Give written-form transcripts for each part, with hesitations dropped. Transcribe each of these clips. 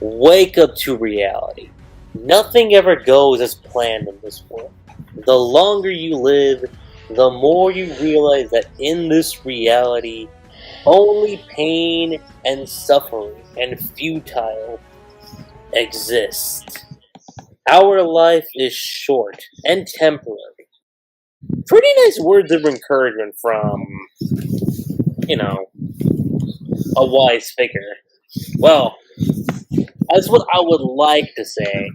wake up to reality. Nothing ever goes as planned in this world. The longer you live, the more you realize that in this reality, only pain and suffering and futile exist. Our life is short and temporary. Pretty nice words of encouragement from, a wise figure. Well, that's what I would like to say.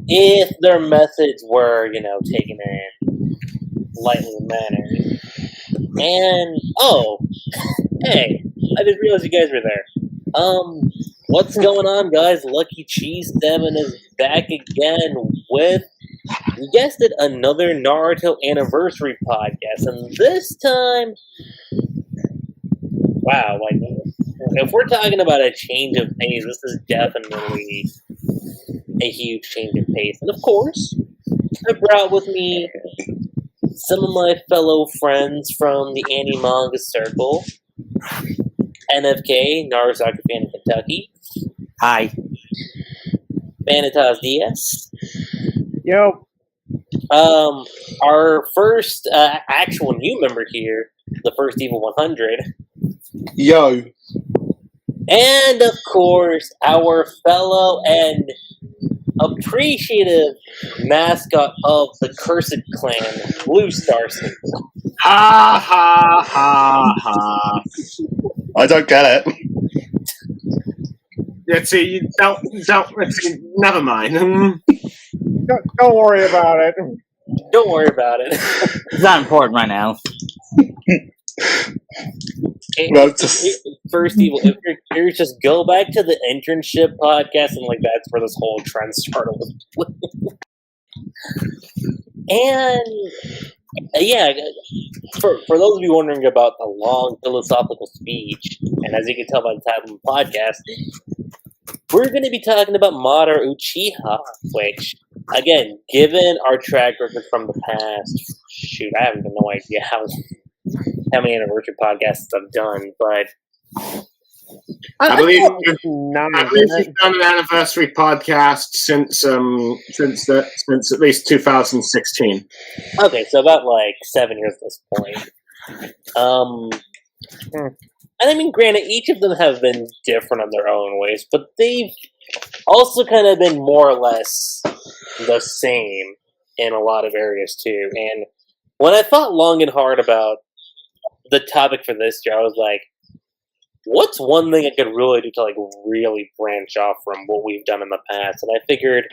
If their methods were, taken in lightly mannered. And, hey, I didn't realize you guys were there. What's going on, guys? LuckyCheese7 is back again with, you guessed it, another Naruto Anniversary Podcast. And this time, wow, if we're talking about a change of pace, this is definitely a huge change of pace. And of course, I brought with me some of my fellow friends from the anime circle. NFK, NaruSaku Fan in Kentucky. Hi. VanitasDS. Yo. Our first actual new member here, The1stEvil 100. Yo. And of course, our fellow and appreciative mascot of the Cursed Clan, BlueStarSaber. Ha ha ha ha. I don't get it. Let's see, let's see, never mind. Don't worry about it. Don't worry about it. It's not important right now. First Evil, if you're just go back to the internship podcast, and that's where this whole trend started with. And yeah, for those of you wondering about the long philosophical speech, and as you can tell by the title of the podcast, we're going to be talking about Madara Uchiha, which, again, given our track record from the past, I have no idea how many anniversary podcasts I've done, but I believe we've done an anniversary podcast since at least 2016. Okay, so about 7 years at this point. And I mean, granted, each of them have been different in their own ways, but they've also kind of been more or less the same in a lot of areas too. And when I thought long and hard about the topic for this year, I was like, what's one thing I could really do to really branch off from what we've done in the past? And I figured,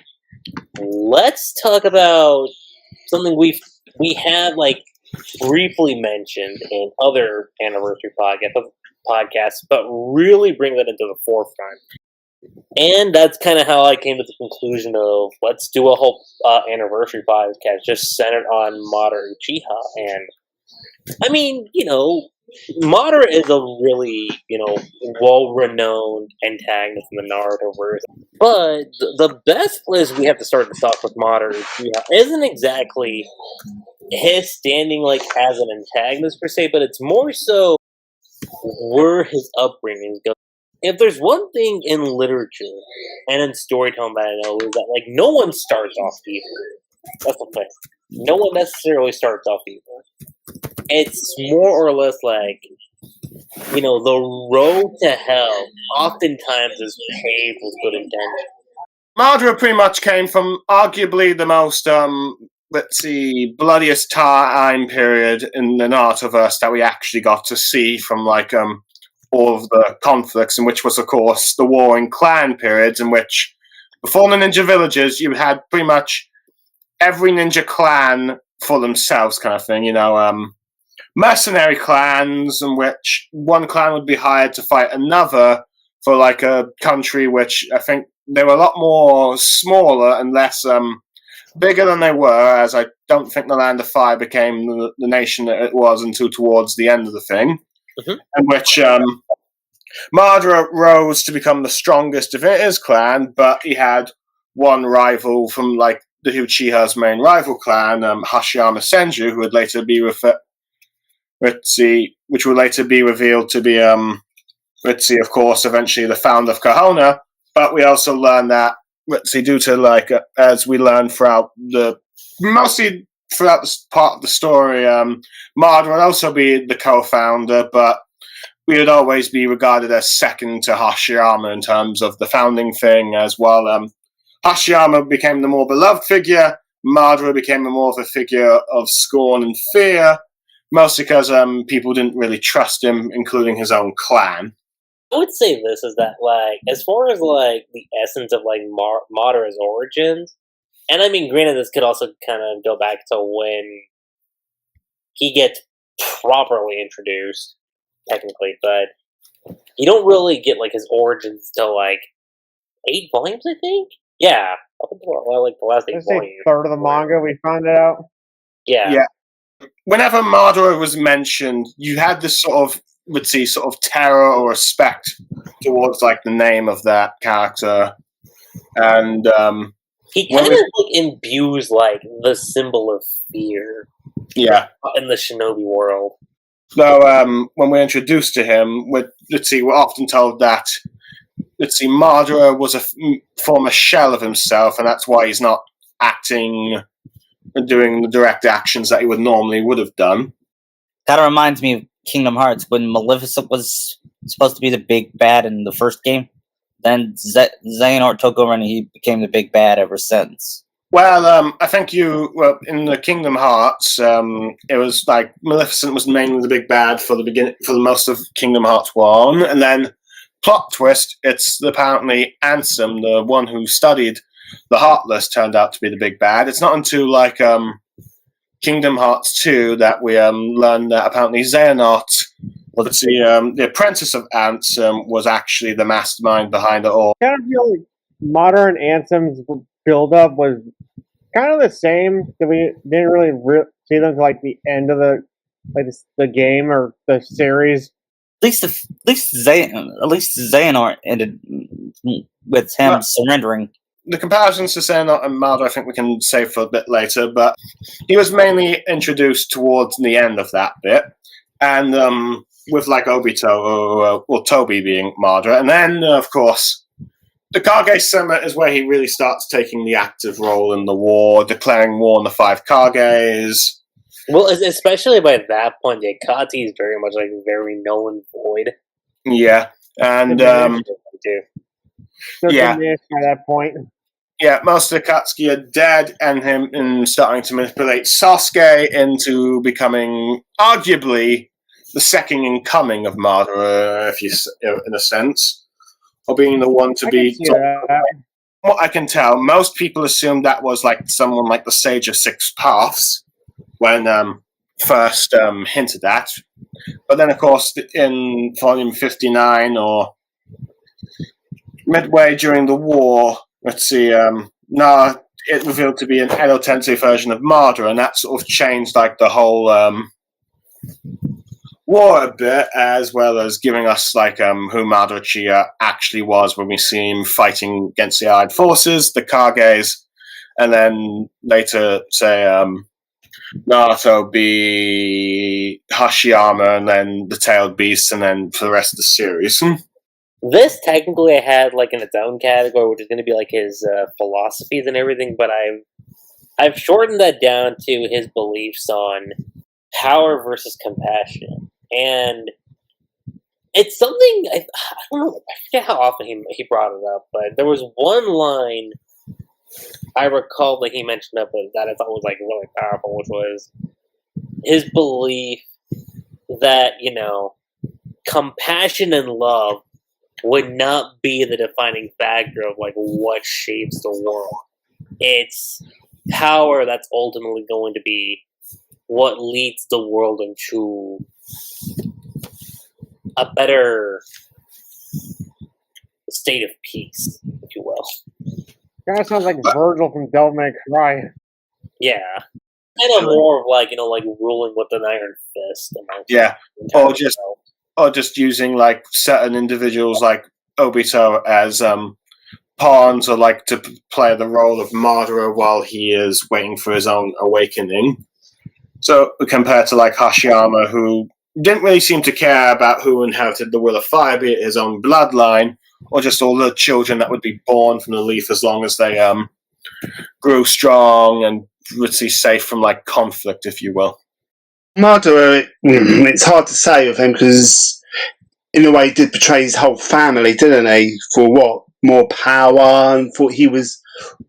let's talk about something we have briefly mentioned in other anniversary podcasts, but really bring that into the forefront. And that's kind of how I came to the conclusion of let's do a whole anniversary podcast just centered on Madara Uchiha. And I mean, Madara is a really, well-renowned antagonist in the Naruto-verse. But the best place we have to start to talk with Madara Uchiha isn't exactly his standing as an antagonist per se, but it's more so where his upbringing goes. If there's one thing in literature and in storytelling that I know is that no one starts off evil. That's the thing. No one necessarily starts off evil. It's more or less the road to hell oftentimes is paved with good intention. Madara pretty much came from arguably the most, bloodiest time period in the Narutoverse that we actually got to see from, all of the conflicts, in which was, of course, the warring clan periods, in which, before the ninja villages, you had pretty much every ninja clan for themselves kind of thing, mercenary clans in which one clan would be hired to fight another for a country which I think they were a lot more smaller and less bigger than they were, as I don't think the Land of Fire became the nation that it was until towards the end of the thing, in which Madara rose to become the strongest of his clan, but he had one rival from the Uchiha's main rival clan, Hashiyama Senju, who would later be which would later be revealed to be of course, eventually the founder of Konoha. But we also learn that, let's see, due to like as we learn throughout mostly throughout this part of the story, Madara would also be the co-founder, but we would always be regarded as second to Hashirama in terms of the founding thing as well. Hashirama became the more beloved figure. Madara became more of a figure of scorn and fear, mostly because people didn't really trust him, including his own clan. I would say this is that, like, as far as, like, the essence of, like, Madara's origins, and I mean, granted, this could also kind of go back to when he gets properly introduced, technically, but you don't really get, like, his origins till, like, 8 volumes, I think? Yeah, up until, like, the last 8 volumes. Third of the manga, we found it out. Yeah. Whenever Madara was mentioned, you had this sort of terror or respect towards like the name of that character, and he kind of like imbues like the symbol of fear. Yeah, in the shinobi world. So when we're introduced to him, we're often told that Madara was a former shell of himself, and that's why he's not acting and doing the direct actions that he would have done. Kind of reminds me of Kingdom Hearts when Maleficent was supposed to be the big bad in the first game. Then Xehanort took over and he became the big bad ever since. Well, I think in the Kingdom Hearts, it was like Maleficent was mainly the big bad for the most of Kingdom Hearts 1, and then plot twist, it's apparently Ansem, the one who studied the Heartless, turned out to be the big bad. It's not until like Kingdom Hearts 2 that we learned that apparently Xehanort, the apprentice of Ansem, was actually the mastermind behind it all. I kind of feel like modern Ansem's build-up was kind of the same. We didn't really see them until like the end of the game or the series. At least Xehanort ended with him surrendering. The comparisons to Xehanort and Madara, I think we can save for a bit later, but he was mainly introduced towards the end of that bit, and with like Obito or Toby being Madara, and then of course the Kage Summit is where he really starts taking the active role in the war, declaring war on the 5 Kages. Well, especially by that point, the Akatsuki is very much like a very null and void. Yeah, and yeah, by that point. Yeah, most of the Akatsuki are dead, and him starting to manipulate Sasuke into becoming arguably the second in coming of Madara, in a sense, or being the one to be. What I can tell, most people assume that was like someone like the Sage of Six Paths when first hinted at, but then of course in volume 59 or midway during the war, it revealed to be an Edo Tensei version of Madara, and that sort of changed like the whole war a bit, as well as giving us like who Madara Uchiha actually was when we see him fighting against the Allied forces, the Kages, and then later say Naruto be Hashirama, and then the Tailed Beast, and then for the rest of the series. This technically I had like in its own category, which is going to be like his philosophies and everything, but I've shortened that down to his beliefs on power versus compassion, and it's something I don't know. I forget how often he brought it up, but there was one line I recall that he mentioned up that I thought was like really powerful, which was his belief that compassion and love would not be the defining factor of like what shapes the world. It's power that's ultimately going to be what leads the world into a better state of peace, if you will. Kind of sounds like Virgil from Devil May Cry. Yeah. Kind of more of like, like ruling with an iron fist. Yeah. Or just using like certain individuals like Obito as pawns, or like to play the role of Madara while he is waiting for his own awakening. So compared to like Hashirama, who didn't really seem to care about who inherited the Will of Fire, be it his own bloodline or just all the children that would be born from the leaf as long as they grew strong and would be safe from like conflict, if you will. Madara, it's hard to say with him because, in a way, he did betray his whole family, didn't he? For what? More power, and thought he was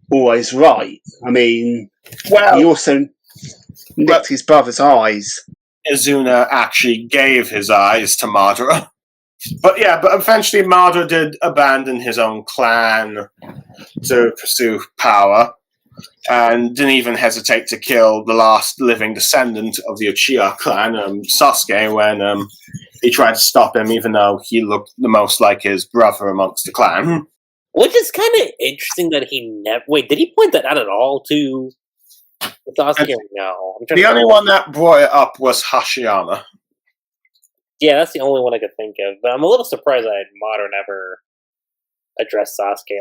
always right. I mean, he also nicked his brother's eyes. Izuna actually gave his eyes to Madara. But eventually Madara did abandon his own clan to pursue power, and didn't even hesitate to kill the last living descendant of the Uchiha clan, Sasuke, when he tried to stop him, even though he looked the most like his brother amongst the clan. Which is kind of interesting that he never... Wait, did he point that out at all to Sasuke? No. The only one that brought it up was Hashirama. Yeah, that's the only one I could think of. But I'm a little surprised that Madara never addressed Sasuke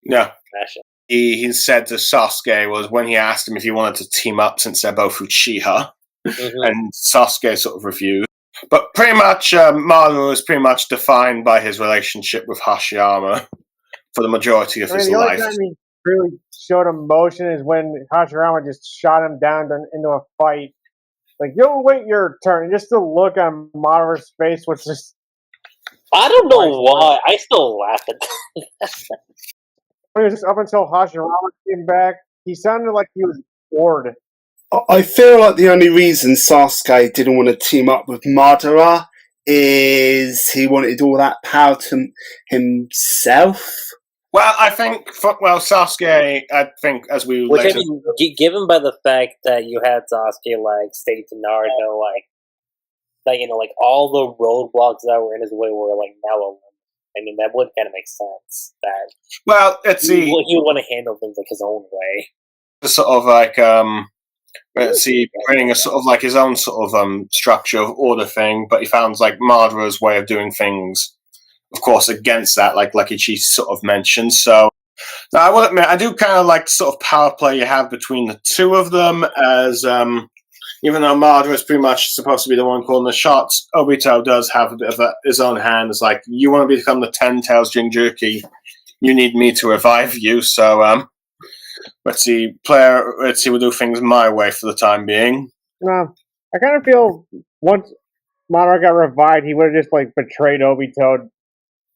Yeah. fashion. He said to Sasuke was when he asked him if he wanted to team up since they're both Uchiha, and Sasuke sort of refused. But pretty much, Madara was pretty much defined by his relationship with Hashirama for the majority of his life. The only time he really showed emotion is when Hashirama just shot him down into a fight. Like, you'll wait your turn. And just the look on Madara's face was just... I don't know why. I still laugh at that. It was just up until Hashirama came back, he sounded like he was bored. I feel like the only reason Sasuke didn't want to team up with Madara is he wanted all that power to himself. Well, I think, Sasuke, I think, as we Which, later... I mean, given by the fact that you had Sasuke, say, to Naruto, like, all the roadblocks that were in his way were, now eliminated. I mean, that would kind of make sense. That he would want to handle things, his own way. Sort of, bringing a sort of, his own sort of, structure of order thing, but he found, Madara's way of doing things, of course, against that, like Lucky sort of mentioned. So, now, I will admit, I do kind of like the sort of power play you have between the two of them, as even though Madara is pretty much supposed to be the one calling the shots, Obito does have a bit of his own hand. It's like, you want to become the 10 Tails Jinchuriki, you need me to revive you. So, let's see, we'll do things my way for the time being. No, I kind of feel once Madara got revived, he would have just betrayed Obito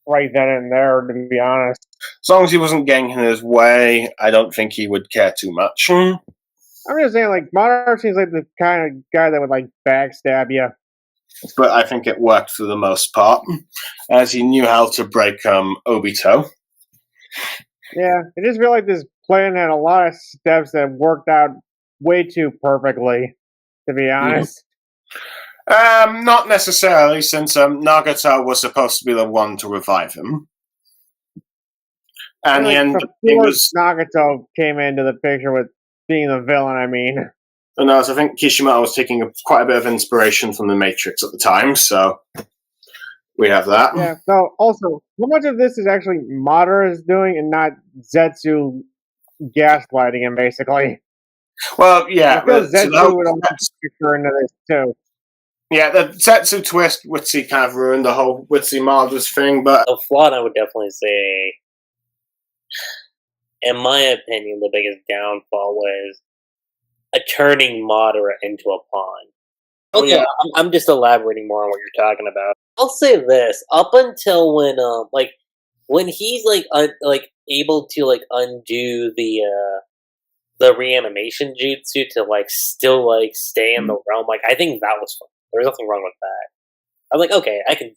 right then and there, to be honest. As long as he wasn't getting in his way, I don't think he would care too much. I'm just saying, Madara seems like the kind of guy that would backstab you. But I think it worked for the most part, as he knew how to break Obito. Yeah, I just feel like this plan had a lot of steps that worked out way too perfectly, to be honest. Not necessarily, since Nagato was supposed to be the one to revive him. And Nagato came into the picture with being the villain, I mean. And I think Kishimoto was taking quite a bit of inspiration from the Matrix at the time, so we have that. Yeah, so also, how much of this is actually Madara is doing and not Zetsu gaslighting him, basically? Well, yeah. I feel Zetsu would also figure into this, too. Yeah, the Zetsu twist, Witsy kind of ruined the whole Witsy Madara's thing, but... The flaw, I would definitely say, in my opinion, the biggest downfall was turning Madara into a pawn. Okay, yeah. I'm just elaborating more on what you're talking about. I'll say this: up until when he's able to undo the reanimation jutsu to still stay in the realm, I think that was fun. There's nothing wrong with that. I was okay, I can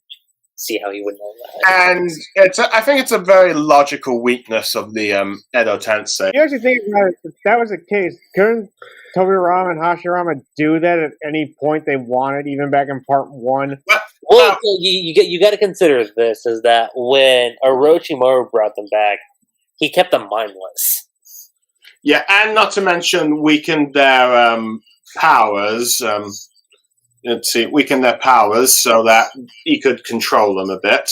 see how he would know that. And I think it's a very logical weakness of the Edo Tensei. You actually think about it, if that was the case, couldn't Tobirama and Hashirama do that at any point they wanted, even back in part 1? Well, you got to consider this, is that when Orochimaru brought them back, he kept them mindless. Yeah, and not to mention weakened their powers. Weaken their powers so that he could control them a bit.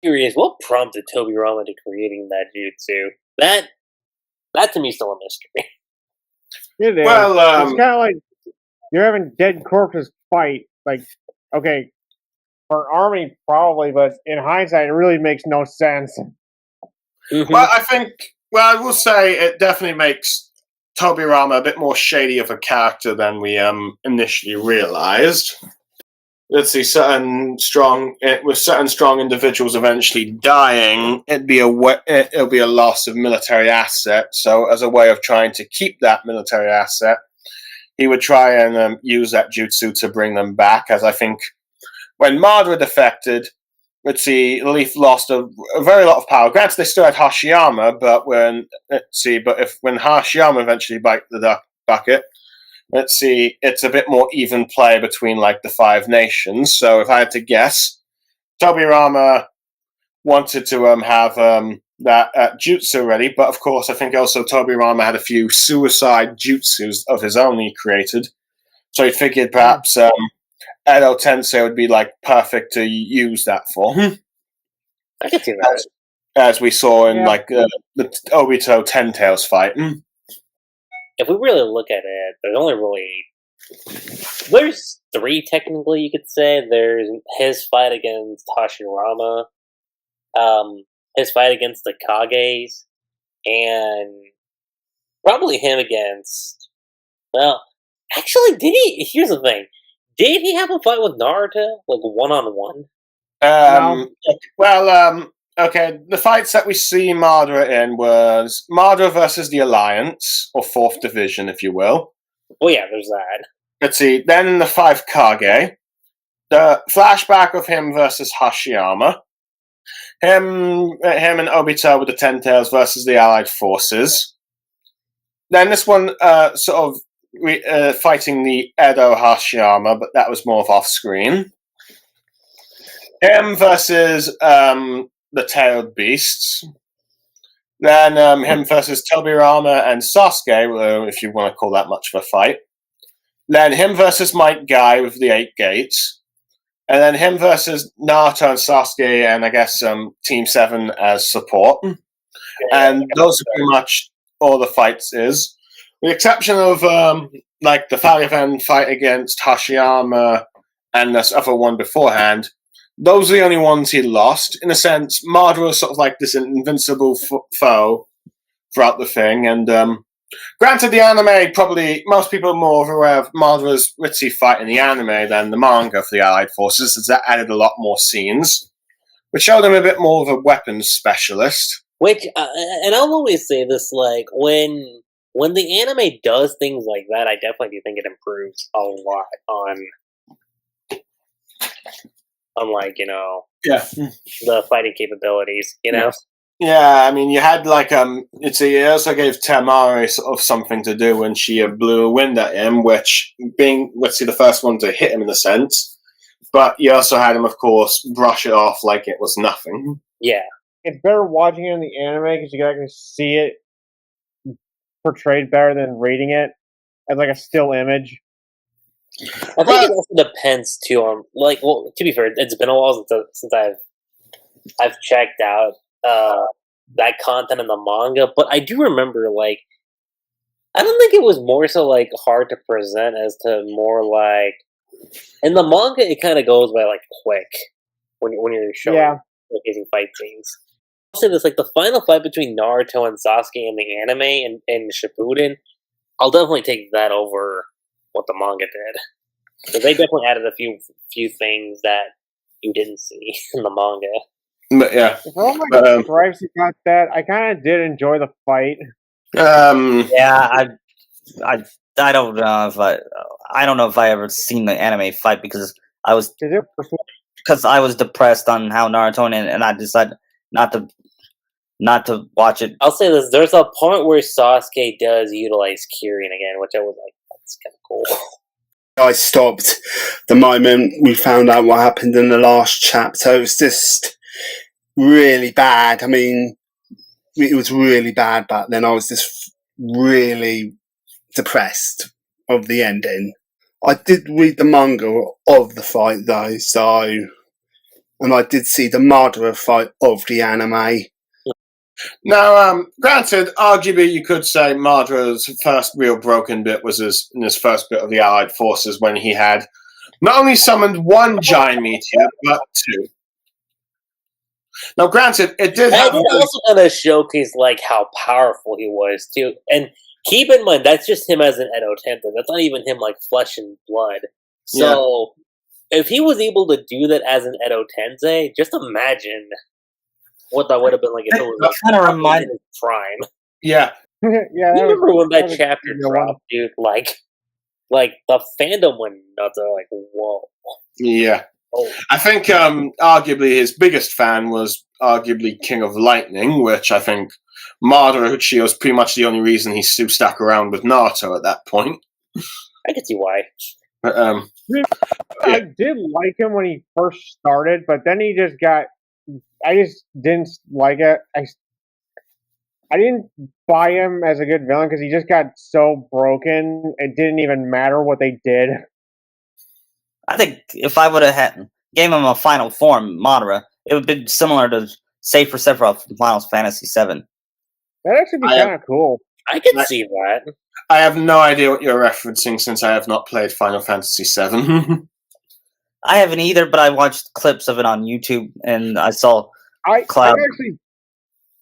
Curious, what prompted Tobirama to creating that jutsu? That to me is still a mystery. It is. Well, it's kind of like you're having dead corpses fight. Okay, For an army, probably, but in hindsight, it really makes no sense. Mm-hmm. Well, I will say it definitely makes Tobirama a bit more shady of a character than we initially realized. Let's see, certain strong individuals eventually dying, it'll be a loss of military asset. So, as a way of trying to keep that military asset, he would try and use that jutsu to bring them back. As I think when Madara defected, let's see, Leaf lost a very lot of power. Granted, they still had Hashiyama, but when Hashiyama eventually bite the bucket, let's see, it's a bit more even play between like the 5 nations. So if I had to guess, Tobirama wanted to have that jutsu ready, but of course I think also Tobirama had a few suicide jutsus of his own he created. So he figured perhaps Edo Tensei would be like perfect to use that for. I can see that. As we saw in like the Obito Ten Tails fight. If we really look at it, there's 3 technically you could say. There's his fight against Hashirama, his fight against the Kages, and probably him against. Well, actually, did he? Here's the thing: did he have a fight with Naruto, like 1-on-1? No. Well, okay. The fights that we see Madara in was Madara versus the Alliance, or 4th Division, if you will. Oh yeah, there's that. Let's see. Then the 5 Kage, the flashback of him versus Hashiyama, him and Obito with the Ten Tails versus the Allied forces. Then this one, sort of fighting the Edo Hashiyama, but that was more of off screen. Him versus the Tailed Beasts. Then him versus Tobirama and Sasuke, if you want to call that much of a fight. Then him versus Might Guy with the 8 Gates. And then him versus Naruto and Sasuke and I guess Team 7 as support. And those are pretty much all the fights is. With the exception of like the Farivan fight against Hashiyama and this other one beforehand, those are the only ones he lost. In a sense, Madara was sort of like this invincible foe throughout the thing. And granted, the anime, probably most people are more aware of Madara's Ritzy fight in the anime than the manga for the Allied forces, as that added a lot more scenes, which showed him a bit more of a weapons specialist. Which, and I'll always say this, like, when the anime does things like that, I definitely do think it improves a lot on like, the fighting capabilities, Yeah, I mean, you had like it also gave Temari sort of something to do when she blew a wind at him, which being the first one to hit him in a sense, but you also had him, of course, brush it off like it was nothing. Yeah, it's better watching it in the anime because you can actually see it portrayed better than reading it as like a still image. I think it also depends too on to be fair, it's been a while since I've checked out that content in the manga, but I do remember I don't think it was more so hard to present as to more in the manga it kind of goes by quick when you're showing amazing fight scenes. I'll say this, the final fight between Naruto and Sasuke in the anime and Shippuden, I'll definitely take that over what the manga did. So they definitely added a few things that you didn't see in the manga. But yeah, Stripes got that. I kind of did enjoy the fight. Yeah, I don't know if I ever seen the anime fight because I was depressed on how Naruto and I decided not to watch it. I'll say this: there's a point where Sasuke does utilize Kirin again, which I was like, that's kind of cool. I stopped the moment we found out what happened in the last chapter. It was just really bad. I mean, it was really bad back then. I was just really depressed of the ending. I did read the manga of the fight though, and I did see the Madara fight of the anime. Now, granted, arguably you could say Madara's first real broken bit was in his first bit of the Allied forces when he had not only summoned one giant meteor, but two. Now, granted, it did That have... did also kind of showcase like how powerful he was too. And keep in mind, that's just him as an Edo Tensei. That's not even him like flesh and blood. So if he was able to do that as an Edo Tensei, just imagine what that would have been like if it was like Kind of remind his prime. Yeah. Yeah, You remember when that was chapter the one. dropped, dude? Like the fandom went nuts. They're like, whoa. Yeah. Oh. I think arguably his biggest fan was arguably King of Lightning, which I think Madara Uchiha was pretty much the only reason he still stuck around with Naruto at that point. I can see why. But, I did like him when he first started, but then he just got. I just didn't like it. I didn't buy him as a good villain because he just got so broken. It didn't even matter what they did. I think if I would have gave him a final form, Madara, it would have been similar to Save for Sephiroth from Final Fantasy VII. That'd actually be kind of cool. I can see that. I have no idea what you're referencing since I have not played Final Fantasy VII. I haven't either, but I watched clips of it on YouTube, and I saw Cloud.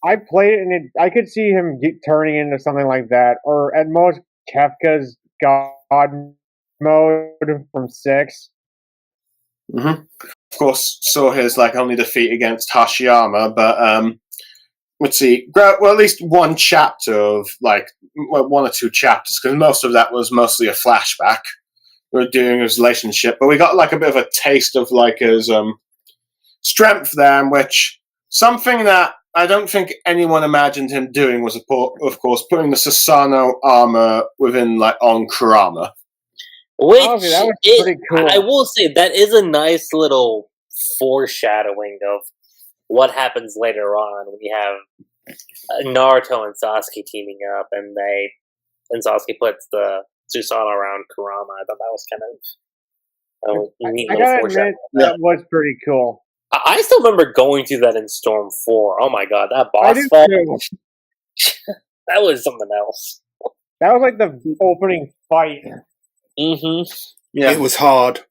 I played it, and I could see him turning into something like that, or at most Kefka's God mode from 6. Mm-hmm. Of course, saw his only defeat against Hashiyama, but let's see. Well, at least one chapter of one or two chapters, because most of that was mostly a flashback. We were doing his relationship, but we got a bit of a taste of his strength there, which something that I don't think anyone imagined him doing was, of course, putting the Susanoo armor within on Kurama. Which Honestly, that was pretty cool. I will say that is a nice little foreshadowing of what happens later on when you have Naruto and Sasuke teaming up, and Sasuke puts the Susanoo around Kurama. I thought that was kind of a neat I little gotta foreshadowing. admit, that was pretty cool. I still remember going through that in Storm 4. Oh my god, that I boss do fight! too. That was something else. That was like the opening fight. Mm-hmm. Yeah, It was hard.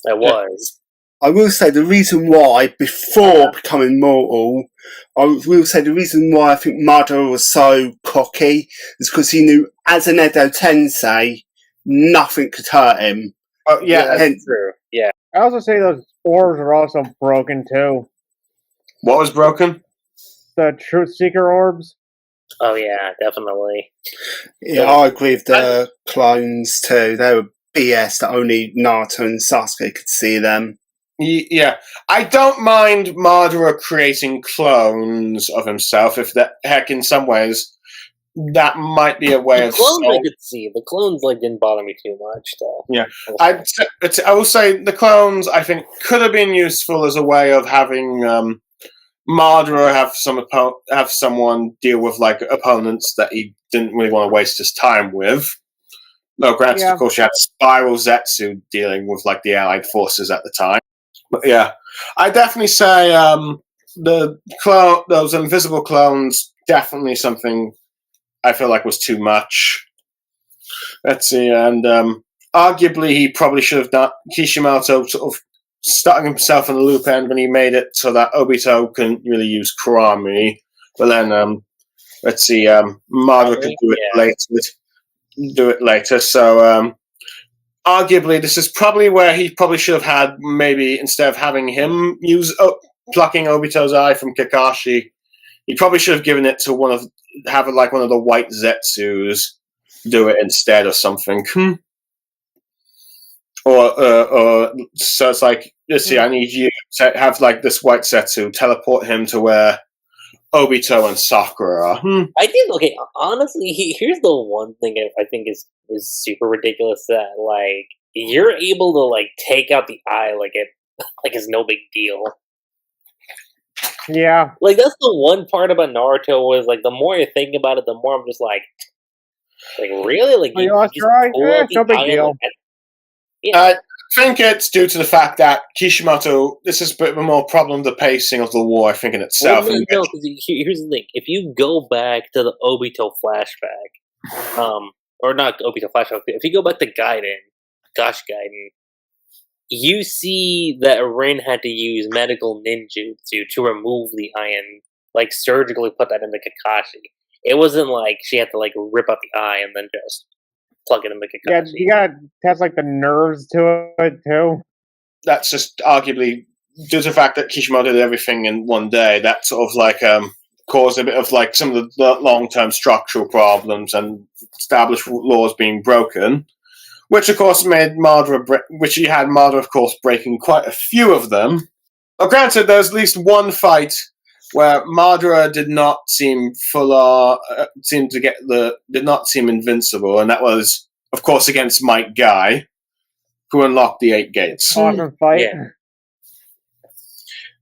It was. I will say the reason why, before becoming mortal, I will say the reason why I think Madara was so cocky is because he knew, as an Edo Tensei, nothing could hurt him. Oh, yeah, that's true. Yeah. I also say those orbs are also broken too. What was broken? The Truth Seeker orbs. Oh yeah, definitely. Yeah, I agree with the clones too. They were BS that only Naruto and Sasuke could see them. Yeah, I don't mind Madara creating clones of himself. If that heck, in some ways, that might be a way The of. clones I could see. The clones didn't bother me too much, though. Yeah, I will say the clones I think could have been useful as a way of having Madara have someone deal with opponents that he didn't really want to waste his time with. No, granted, of course, you had Spiral Zetsu dealing with the Allied forces at the time. But yeah, I definitely say those invisible clones definitely something I feel was too much. Let's see, and arguably he probably should have done Kishimoto sort of stuck himself in the loop end when he made it so that Obito couldn't really use Kurami. But then let's see, Madara could do it later. So arguably, this is probably where he probably should have had, maybe instead of having him use plucking Obito's eye from Kakashi, he probably should have given it to one of the white Zetsus do it instead or something. Or so it's let's see, I need you to have this white Zetsu teleport him to where Obito and Sakura are. I think. Okay, honestly, here's the one thing I think is super ridiculous, that you're able to take out the eye it's no big deal. Yeah. That's the one part about Naruto was the more you think about it, the more I'm just really? You lost your eye? It's no big deal. I think it's due to the fact that Kishimoto, this is a bit of a more problem, the pacing of the war, I think, in itself. Well, no, because here's the thing. If you go back to the Obito flashback, or not Obito flashback, if you go back to Gaiden, Gosh Gaiden, you see that Rin had to use medical ninjutsu to remove the eye and like surgically put that into Kakashi. It wasn't like she had to like rip out the eye and then just plug it into Yeah, Kakashi. you gotta test like the nerves to it too. That's just arguably due to the fact that Kishimoto did everything in one day. That sort of like caused a bit of like some of the long-term structural problems and established laws being broken. Which, of course, made Madara, which he had Madara, of course, breaking quite a few of them. But granted, there's at least one fight where Madara did not seem did not seem invincible, and that was, of course, against Mike Guy, who unlocked the 8 gates. Awesome fight. Yeah.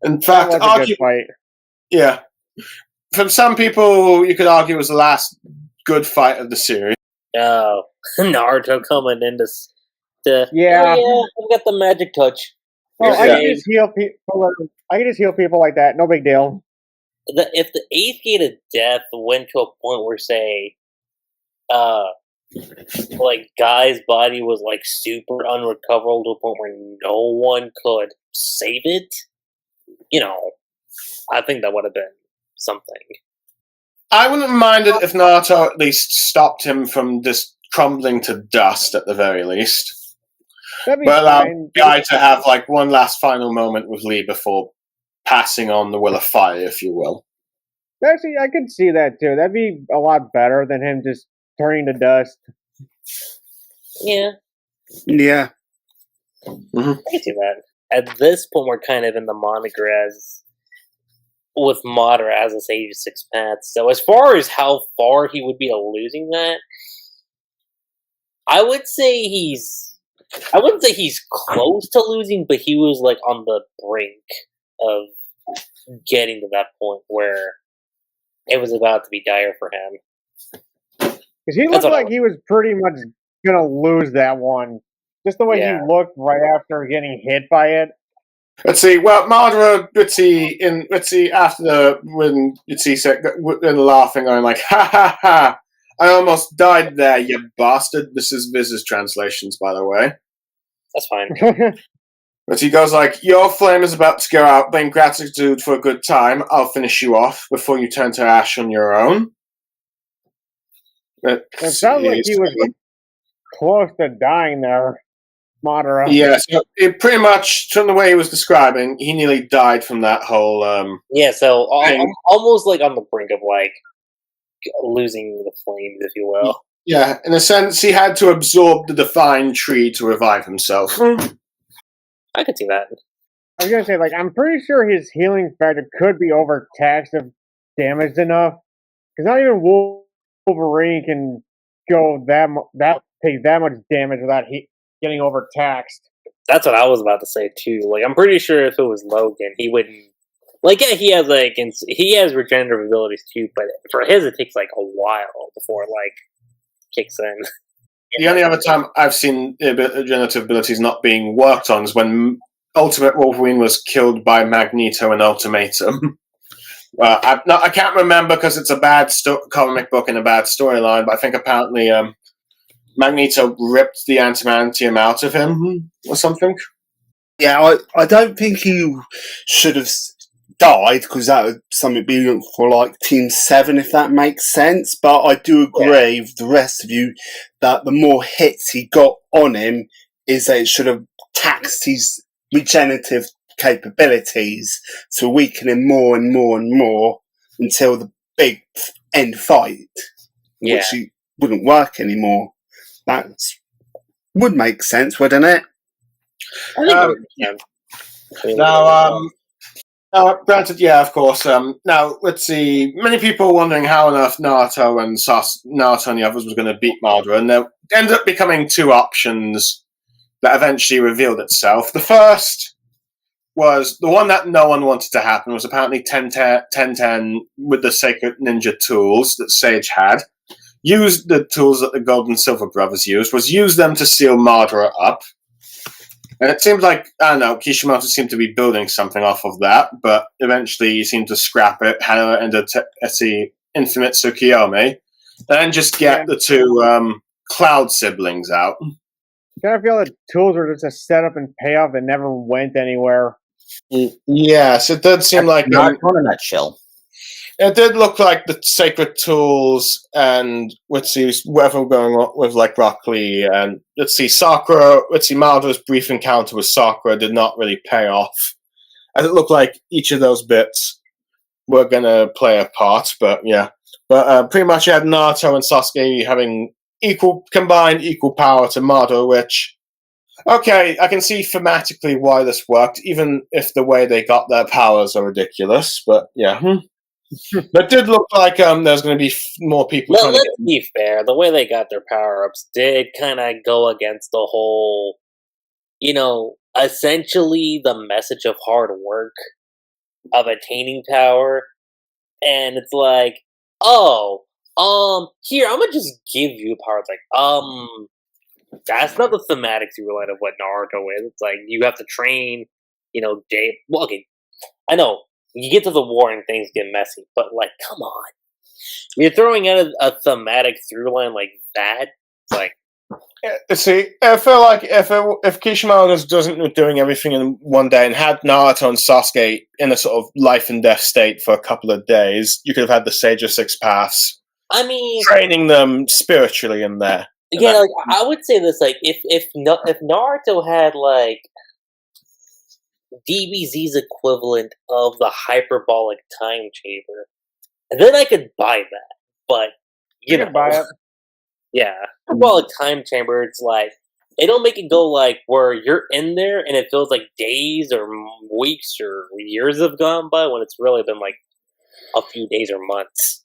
In fact, That was a good fight. Yeah. From some people, you could argue it was the last good fight of the series. Oh, Naruto coming in to Yeah. I've got the magic touch. Oh, You're I can saying just heal people. I can just heal people like that. No big deal. if the 8th gate of death went to a point where, say, like Guy's body was like super unrecoverable to a point where no one could save it, I think that would have been something. I wouldn't mind it if Naruto at least stopped him from just crumbling to dust at the very least. That'd be But allow fine. Guy to have like one last final moment with Lee before passing on the will of fire, if you will. Actually, I could see that too. That'd be a lot better than him just turning to dust. Yeah, Yeah. I can see that. At this point, we're kind of in the moniker as with Madara as a Sage of Six Paths. So as far as how far he would be losing that, I wouldn't say he's close to losing, but he was like on the brink of getting to that point where it was about to be dire for him. Because he looked like he was pretty much gonna lose that one. Just the way he looked right after getting hit by it. Let's see. Well, Madara, when Utsi said, when laughing, going like, ha ha ha, I almost died there, you bastard. This is Viz's translations, by the way. That's fine. But he goes like, your flame is about to go out, but in gratitude for a good time, I'll finish you off before you turn to ash on your own. It sounds like he was close to dying there, Madara. Yeah, so it pretty much, from the way he was describing, he nearly died from that whole... so almost like on the brink of like losing the flames, if you will. Yeah, in a sense, he had to absorb the divine tree to revive himself. I could see that. I was gonna say, like, I'm pretty sure his healing factor could be overtaxed if damaged enough. Because not even Wolverine can go take that much damage without getting overtaxed. That's what I was about to say too. Like, I'm pretty sure if it was Logan, he wouldn't. Like, yeah, he has regenerative abilities too, but for his, it takes like a while before it like kicks in. The only other time I've seen regenerative abilities not being worked on is when Ultimate Wolverine was killed by Magneto in Ultimatum. I can't remember because it's a bad comic book and a bad storyline, but I think apparently Magneto ripped the adamantium out of him or something. Yeah, I don't think he should have died because that would something be for like Team 7 if that makes sense, but I do agree with the rest of you that the more hits he got on him is that it should have taxed his regenerative capabilities to weaken him more and more and more until the big end fight, which he wouldn't work anymore. That would make sense, wouldn't it? Granted, yeah, of course. Now, let's see. Many people wondering how on earth Naruto and the others was going to beat Madara, and there ended up becoming two options that eventually revealed itself. The first was the one that no one wanted to happen, was apparently 10-10 with the sacred ninja tools that Sage had. Used the tools that the Gold and Silver brothers used them to seal Madara up. And it seems like, I don't know, Kishimoto seemed to be building something off of that, but eventually he seemed to scrap it, Hana and the Infinite Tsukiyomi, and then just get the two Cloud siblings out. kind of feel that tools were just a setup and payoff that never went anywhere. Yes, it did seem like Naruto in a nutshell. it did look like the sacred tools, and let's see whatever going on with like Rock Lee, and let's see Madara's brief encounter with Sakura did not really pay off, and it looked like each of those bits were gonna play a part. But pretty much you had Naruto and Sasuke having combined equal power to Madara, which. Okay, I can see thematically why this worked, even if the way they got their powers are ridiculous. But yeah, that did look like there's going to be more people. Let's be fair. The way they got their power-ups did kind of go against the whole, essentially the message of hard work, of attaining power, and it's like, here, I'm gonna just give you power. It's like, that's not the thematic through line of what Naruto is. It's like you have to train, day. Well, okay, I know you get to the war and things get messy, but like, come on, you're throwing out a thematic through line like that. It's like, see, I feel like if Kishimoto doesn't doing everything in one day and had Naruto and Sasuke in a sort of life and death state for a couple of days, you could have had the Sage of Six Paths. I mean, training them spiritually in there. Yeah, like I would say this, like if Naruto had like DBZ's equivalent of the hyperbolic time chamber, then I could buy that. But you know, buy it. Yeah, hyperbolic time chamber. It's like it'll make it go like where you're in there and it feels like days or weeks or years have gone by when it's really been like a few days or months.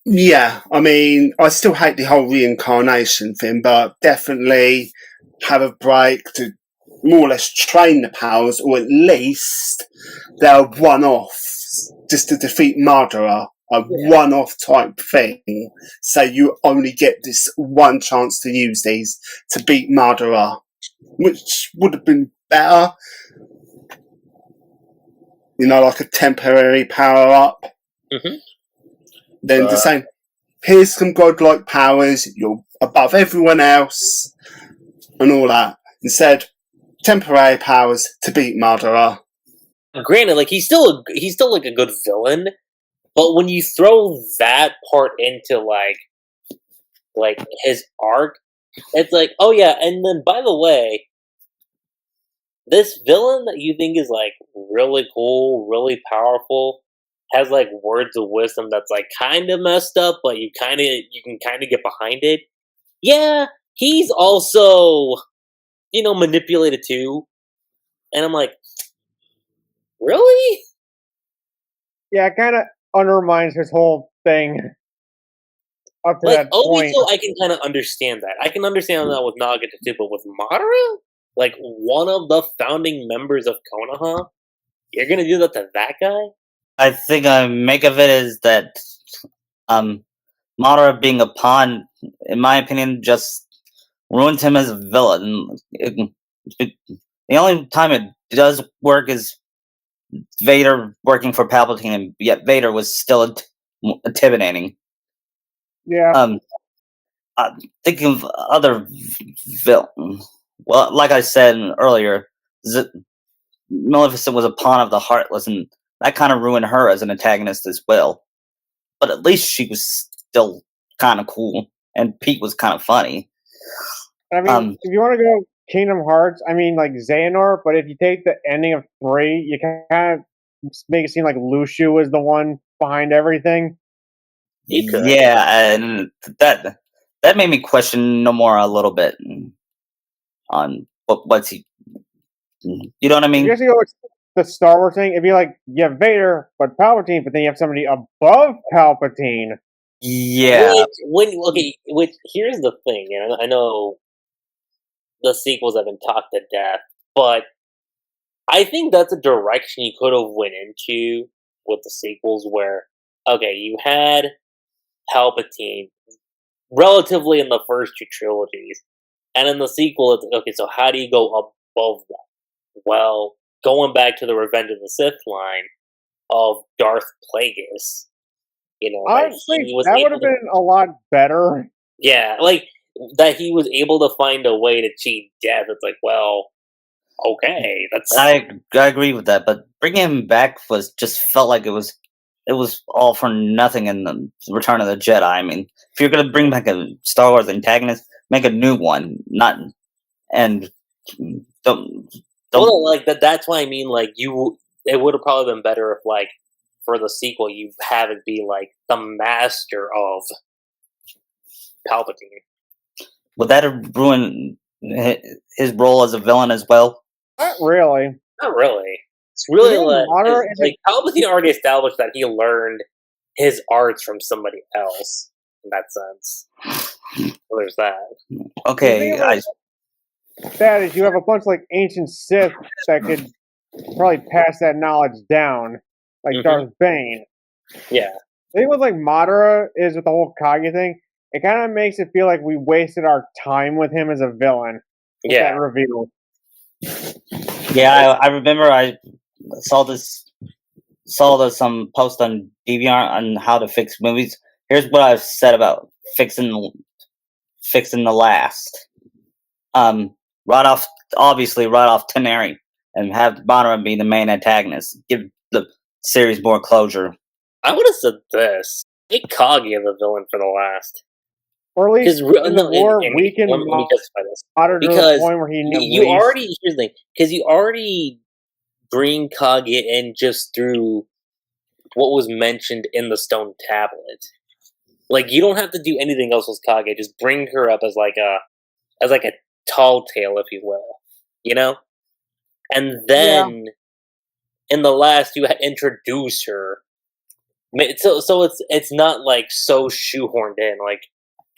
Yeah, I mean, I still hate the whole reincarnation thing, but definitely have a break to more or less train the powers, or at least they're one-offs, just to defeat Madara, a one-off type thing. So you only get this one chance to use these to beat Madara, which would have been better. Like a temporary power-up. Mm-hmm. Then to say, here's some godlike powers, you're above everyone else, and all that. Instead, temporary powers to beat Madara. Granted, like he's still like a good villain, but when you throw that part into like his arc, it's like, oh yeah, and then by the way, this villain that you think is like really cool, really powerful, has like words of wisdom that's like kind of messed up, but you can kind of get behind it. Yeah, he's also, manipulated too. And I'm like, really? Yeah, it kind of undermines his whole thing up to that point. So I can kind of understand that. I can understand that with Nagata too, but with Madara, like one of the founding members of Konoha, you're gonna do that to that guy? I think I make of it is that Madara being a pawn, in my opinion, just ruins him as a villain. The only time it does work is Vader working for Palpatine, and yet Vader was still intimidating. Yeah. Thinking of other villains. Well, like I said earlier, Maleficent was a pawn of the Heartless, and that kind of ruined her as an antagonist as well. But at least she was still kind of cool, and Pete was kind of funny. I mean, if you want to go Kingdom Hearts, I mean, like Xehanort, but if you take the ending of 3, you kind of make it seem like Lucio was the one behind everything. Yeah, and that made me question Nomura a little bit on what's he. You know what I mean? If you actually go with the Star Wars thing, it'd be like you have Vader, but Palpatine, but then you have somebody above Palpatine. Yeah. Which here's the thing, and I know the sequels have been talked to death, but I think that's a direction you could have went into with the sequels where, okay, you had Palpatine relatively in the first 2 trilogies, and in the sequel, it's okay, so how do you go above that? Well, going back to the Revenge of the Sith line of Darth Plagueis, Honestly, that would have been a lot better. Yeah, like that he was able to find a way to cheat death. It's like, well, okay, that's I agree with that, but bringing him back just felt like it was all for nothing in the Return of the Jedi. I mean, if you're gonna bring back a Star Wars antagonist, make a new one, don't. Well, like that's why I mean, like it would have probably been better if, like, for the sequel, you have it be like the master of Palpatine. Would that have ruined his role as a villain as well? Not really. Not really. It's really Madara Palpatine already established that he learned his arts from somebody else. In that sense, so there's that. Okay, that is, you have a bunch of like ancient Sith that could probably pass that knowledge down, like Darth Bane. Yeah. I think what like Madara is with the whole Kage thing, it kind of makes it feel like we wasted our time with him as a villain. With that reveal. Yeah, I remember I saw some post on DeviantArt on how to fix movies. Here's what I've said about fixing the last. Right off Teneri and have Madara be the main antagonist. Give the series more closure. I would have said this. Make Kage the villain for the last. Or at least in the war, we can Madara to the point where here's the thing, because you already bring Kage in just through what was mentioned in the stone tablet. Like, you don't have to do anything else with Kage. Just bring her up as like a tall tale, if you will, you know. And then in the last, you introduce her. So it's not like so shoehorned in, like,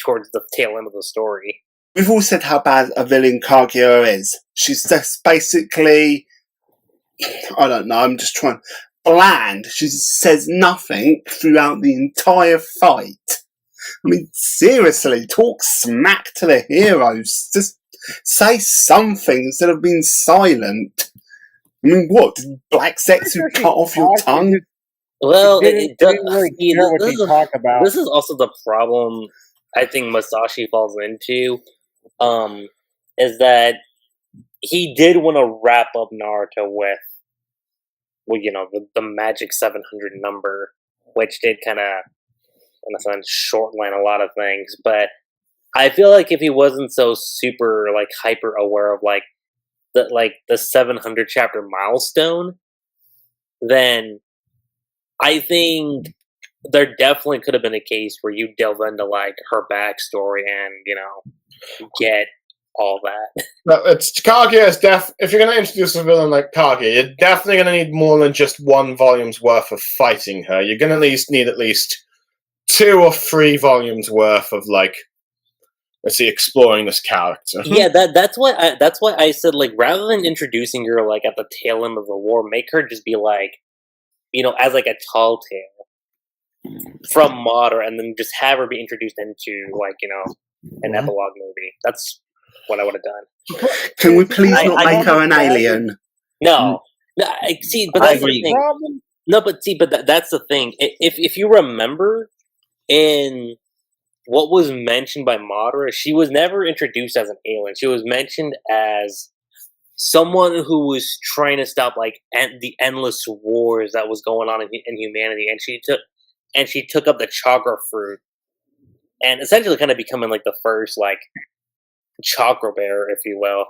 towards the tail end of the story. We've all said how bad a villain Kaguya is. She's just basically, I don't know, I'm just trying, bland. She says nothing throughout the entire fight. I mean, seriously, talk smack to the heroes. Just say something instead of being silent. I mean, what? Did Black Zetsu cut off your tongue? Well, it didn't really care what you talk about. This is also the problem I think Masashi falls into, is that he did want to wrap up Naruto with, well, you know, the magic 700 number, which did kind of, in a sense, shortline a lot of things. But I feel like if he wasn't so super, like, hyper aware of, like the 700 chapter milestone, then I think there definitely could have been a case where you delve into, like, her backstory and, you know, get all that. But it's Kage is if you're going to introduce a villain like Kage, you're definitely going to need more than just one volume's worth of fighting her. You're going to need at least 2 or 3 volumes worth of, like, let's see, exploring this character. Yeah, that's why I said, like, rather than introducing her, like, at the tail end of the war, make her just be, like, you know, as, like, a tall tale from Madara, and then just have her be introduced into, like, you know, an epilogue movie. That's what I would have done. Can we please not make her an alien? No, see, but that's the thing. No, but see, but that's the thing. If you remember, in what was mentioned by Madara, she was never introduced as an alien. She was mentioned as someone who was trying to stop, like, the endless wars that was going on in humanity, and she took up the chakra fruit, and essentially kind of becoming, like, the first, like, chakra bearer, if you will.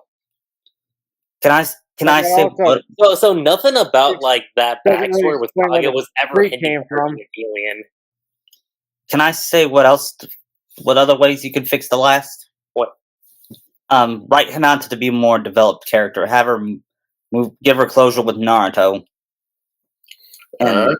Can I say so nothing about, like, that backstory with Kage was ever hinted from an alien. Can I say what other ways you could fix the last? What? Write Hinata to be a more developed character. Have her give her closure with Naruto. And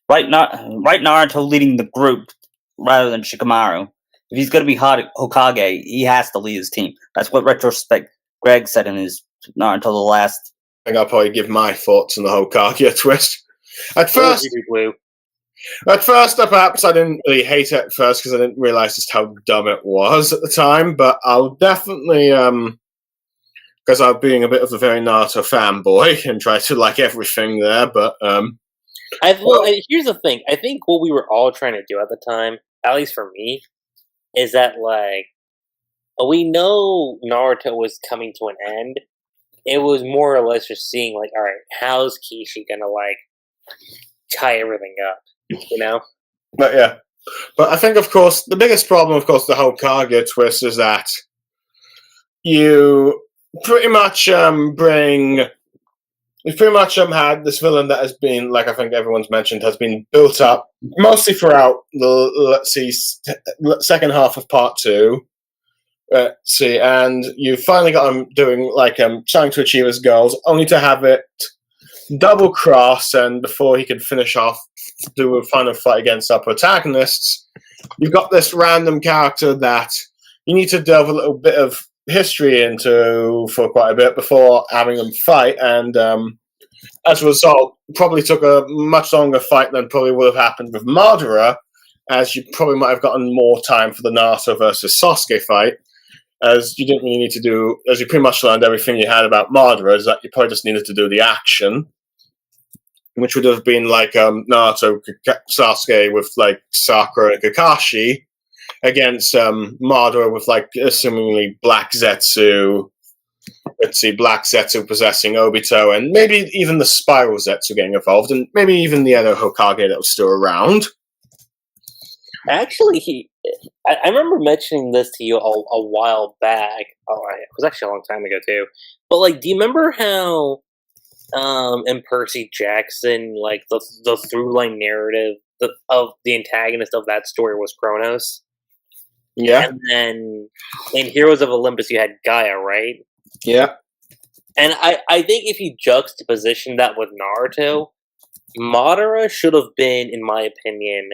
write Naruto leading the group rather than Shikamaru. If he's going to be Hokage, he has to lead his team. That's what Retrospect Greg said in his Naruto the Last. I think I'll probably give my thoughts on the Hokage twist. At first, perhaps I didn't really hate it at first because I didn't realize just how dumb it was at the time. But I'll definitely, because I'm being a bit of a very Naruto fanboy and try to like everything there. But here's the thing. I think what we were all trying to do at the time at least for me, is that like we know Naruto was coming to an end. It was more or less just seeing like, all right, how's Kishi gonna like tie everything up, you know? But yeah. But I think, of course, the biggest problem, of course, the whole Kage twist is that you pretty much you've pretty much had this villain that has been, like I think everyone's mentioned, has been built up mostly throughout the second half of part 2. And you finally got him doing trying to achieve his goals, only to have it double cross, and before he could finish off, do a final fight against our protagonists, you've got this random character that you need to delve a little bit of history into for quite a bit before having them fight, and as a result, probably took a much longer fight than probably would have happened with Madara, as you probably might have gotten more time for the Naruto versus Sasuke fight, as you didn't really need to do, as you pretty much learned everything you had about Madara, is that you probably just needed to do the action, which would have been like Naruto Sasuke with like Sakura and Kakashi against Madara with like assumingly Black Zetsu. Let's see, Black Zetsu possessing Obito, and maybe even the Spiral Zetsu getting involved, and maybe even the other Hokage that was still around. Actually, I remember mentioning this to you a while back. Oh, it was actually a long time ago too. But like, do you remember how in Percy Jackson, like the through line narrative of the antagonist of that story was Kronos? Yeah. And then in Heroes of Olympus, you had Gaia, right? Yeah. And I think if you juxtaposition that with Naruto, Madara should have been, in my opinion,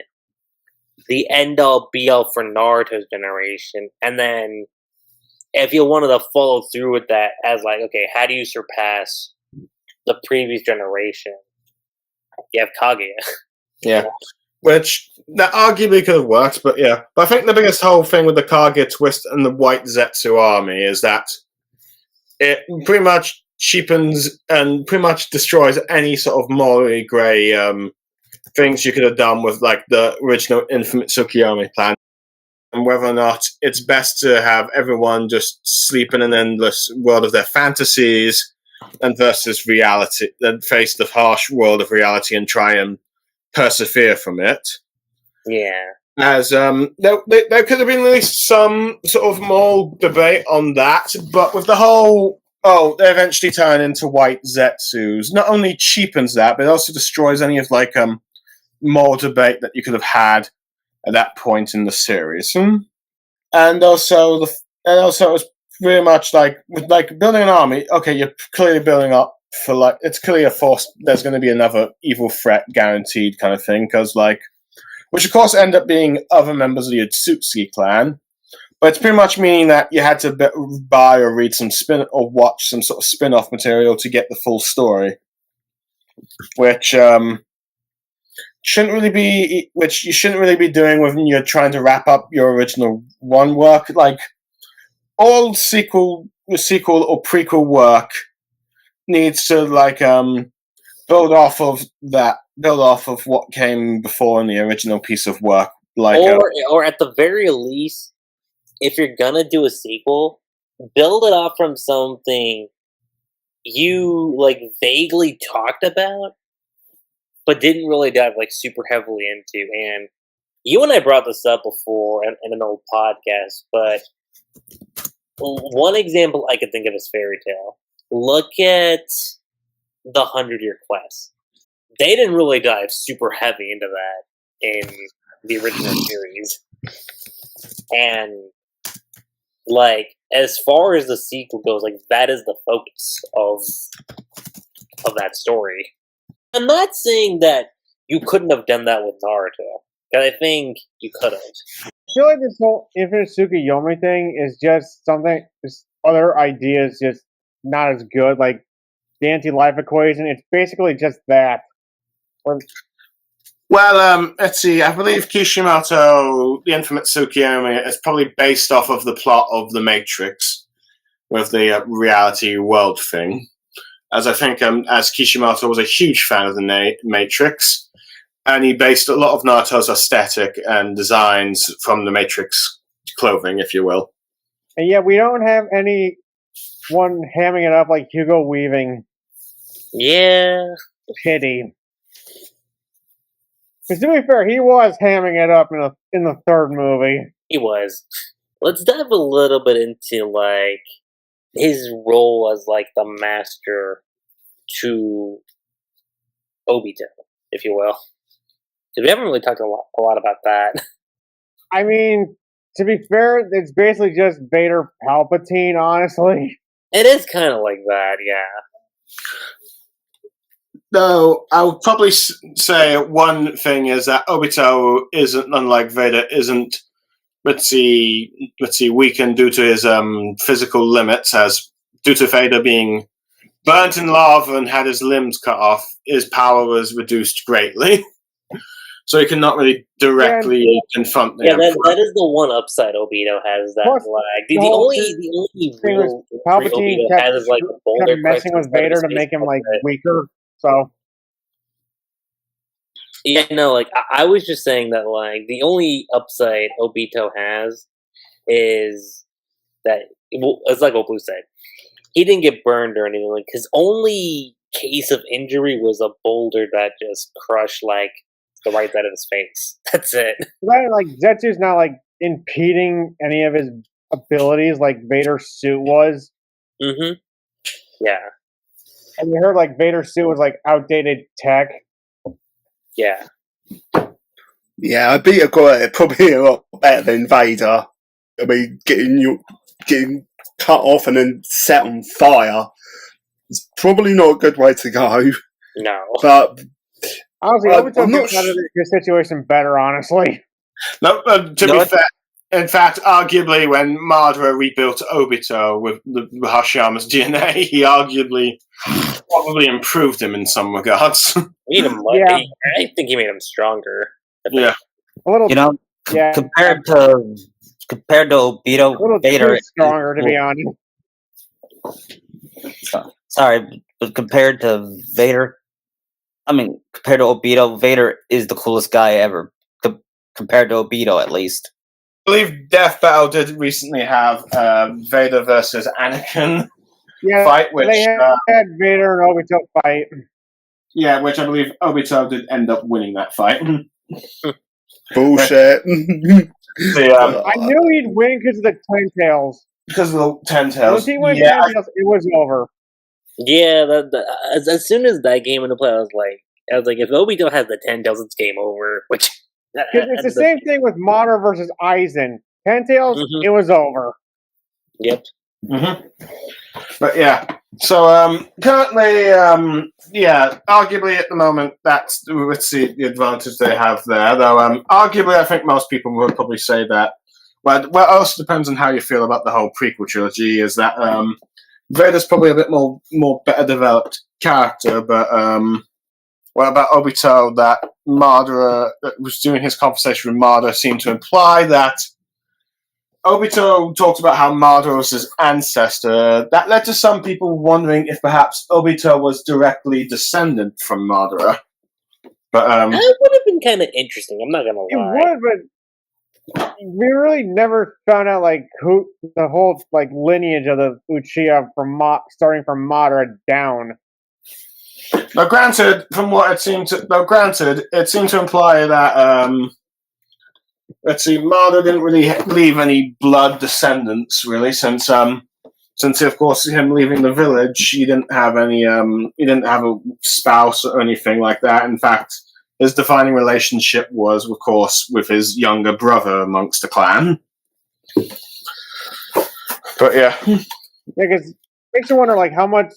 the end-all, be-all for Naruto's generation. And then if you wanted to follow through with that as like, okay, how do you surpass the previous generation? You have Kaguya. Yeah. Which, that arguably could have worked, but yeah. But I think the biggest whole thing with the Kaguya twist and the White Zetsu army is that it pretty much cheapens and pretty much destroys any sort of morally grey things you could have done with like the original Infinite Tsukiyomi plan, and whether or not it's best to have everyone just sleep in an endless world of their fantasies and versus reality, then face the harsh world of reality and try and persevere from it. Yeah. As there could have been at least some sort of more debate on that, but with the whole they eventually turn into White Zetsus, not only cheapens that, but it also destroys any of like more debate that you could have had at that point in the series. And also it was very much like with like building an army. Okay, you're clearly building up for like it's clearly a force. There's going to be another evil threat guaranteed kind of thing, because like, which of course end up being other members of the Otsutsuki clan. But it's pretty much meaning that you had to buy or read some or watch some sort of spin-off material to get the full story, which you shouldn't really be doing when you're trying to wrap up your original one work. Like all sequel or prequel work needs to like build off of what came before in the original piece of work. Like, or at the very least, if you're gonna do a sequel, build it off from something you like vaguely talked about, but didn't really dive like super heavily into. And you and I brought this up before in an old podcast, but one example I could think of is Fairy Tail. Look at the 100-Year Quest. They didn't really dive super heavy into that in the original series. And like, as far as the sequel goes, like that is the focus of that story. I'm not saying that you couldn't have done that with Naruto, but I think you could have. I feel like this whole Infinite Tsukiyomi thing is just something. This other ideas just not as good. Like the anti-life equation, it's basically just that. Well, let's see. I believe Kishimoto, the Infinite Tsukiyomi, is probably based off of the plot of The Matrix, with the reality world thing. As I think, as Kishimoto was a huge fan of The Matrix, and he based a lot of Naruto's aesthetic and designs from the Matrix clothing, if you will. And yet we don't have anyone hamming it up like Hugo Weaving. Yeah. Pity. Because to be fair, he was hamming it up in the third movie. He was. Let's dive a little bit into, like, his role as, like, the master to Obito, if you will. Because we haven't really talked a lot about that. I mean, to be fair, it's basically just Vader Palpatine, honestly. It is kind of like that, yeah. Though I would probably say one thing is that Obito isn't, unlike Vader, isn't, let's see, weakened due to his physical limits, as due to Vader being burnt in lava and had his limbs cut off, his power was reduced greatly. So he cannot really directly confront the Emperor. That is the one upside Obito has, that lag. The only real Palpatine Obito has is like a boulder messing with Vader to make him like weaker. So yeah, no, like I was just saying that, like, the only upside Obito has is that it's like what Blue said. He didn't get burned or anything. Like, his only case of injury was a boulder that just crushed like the right side of his face. That's it. Right, like Zetsu's not like impeding any of his abilities like Vader's suit was. Mm-hmm. Yeah. And we heard like Vader's suit was like outdated tech. Yeah. Yeah, Obito got it probably a lot better than Vader. I mean, getting cut off and then set on fire is probably not a good way to go. No. But honestly, Obito gets out of this situation better, honestly. No, to be fair, in fact, arguably when Madara rebuilt Obito with Hashiyama's DNA, he arguably probably improved him in some regards. I think he made him stronger. Yeah. A little, compared to Obito, a little Vader stronger, to be honest. Sorry, but compared to Vader, compared to Obito, Vader is the coolest guy ever. Compared to Obito, at least. I believe Death Battle did recently have Vader versus Anakin fight, which they had Vader and Obito fight. Yeah, which I believe Obito did end up winning that fight. Bullshit. I knew he'd win because of the Ten Tails. Because of the Ten Tails. Once he went Ten Tails, it was over. Yeah, as soon as that came into play, I was like, if Obito has the 10 tails, it's game over. Which it's the same thing with Madara versus Aizen. 10 tails, it was over. Yep. Mm-hmm. But yeah, so currently, arguably at the moment, let's see the advantage they have there. Though arguably, I think most people would probably say that. Well, it also depends on how you feel about the whole prequel trilogy. Is that Vader's probably a bit more better developed character, but what about Obito? That Madara was doing his conversation with Madara seemed to imply that Obito talked about how Madara was his ancestor. That led to some people wondering if perhaps Obito was directly descendant from Madara. But that would have been kind of interesting. I'm not gonna lie. It would, but we really never found out like who the whole like lineage of the Uchiha from starting from Madara down. Now, granted, from what it seemed to, it seemed to imply that Madara didn't really leave any blood descendants, really, since of course him leaving the village, he didn't have any he didn't have a spouse or anything like that. In fact, his defining relationship was, of course, with his younger brother amongst the clan. But yeah, because it makes you wonder, like, how much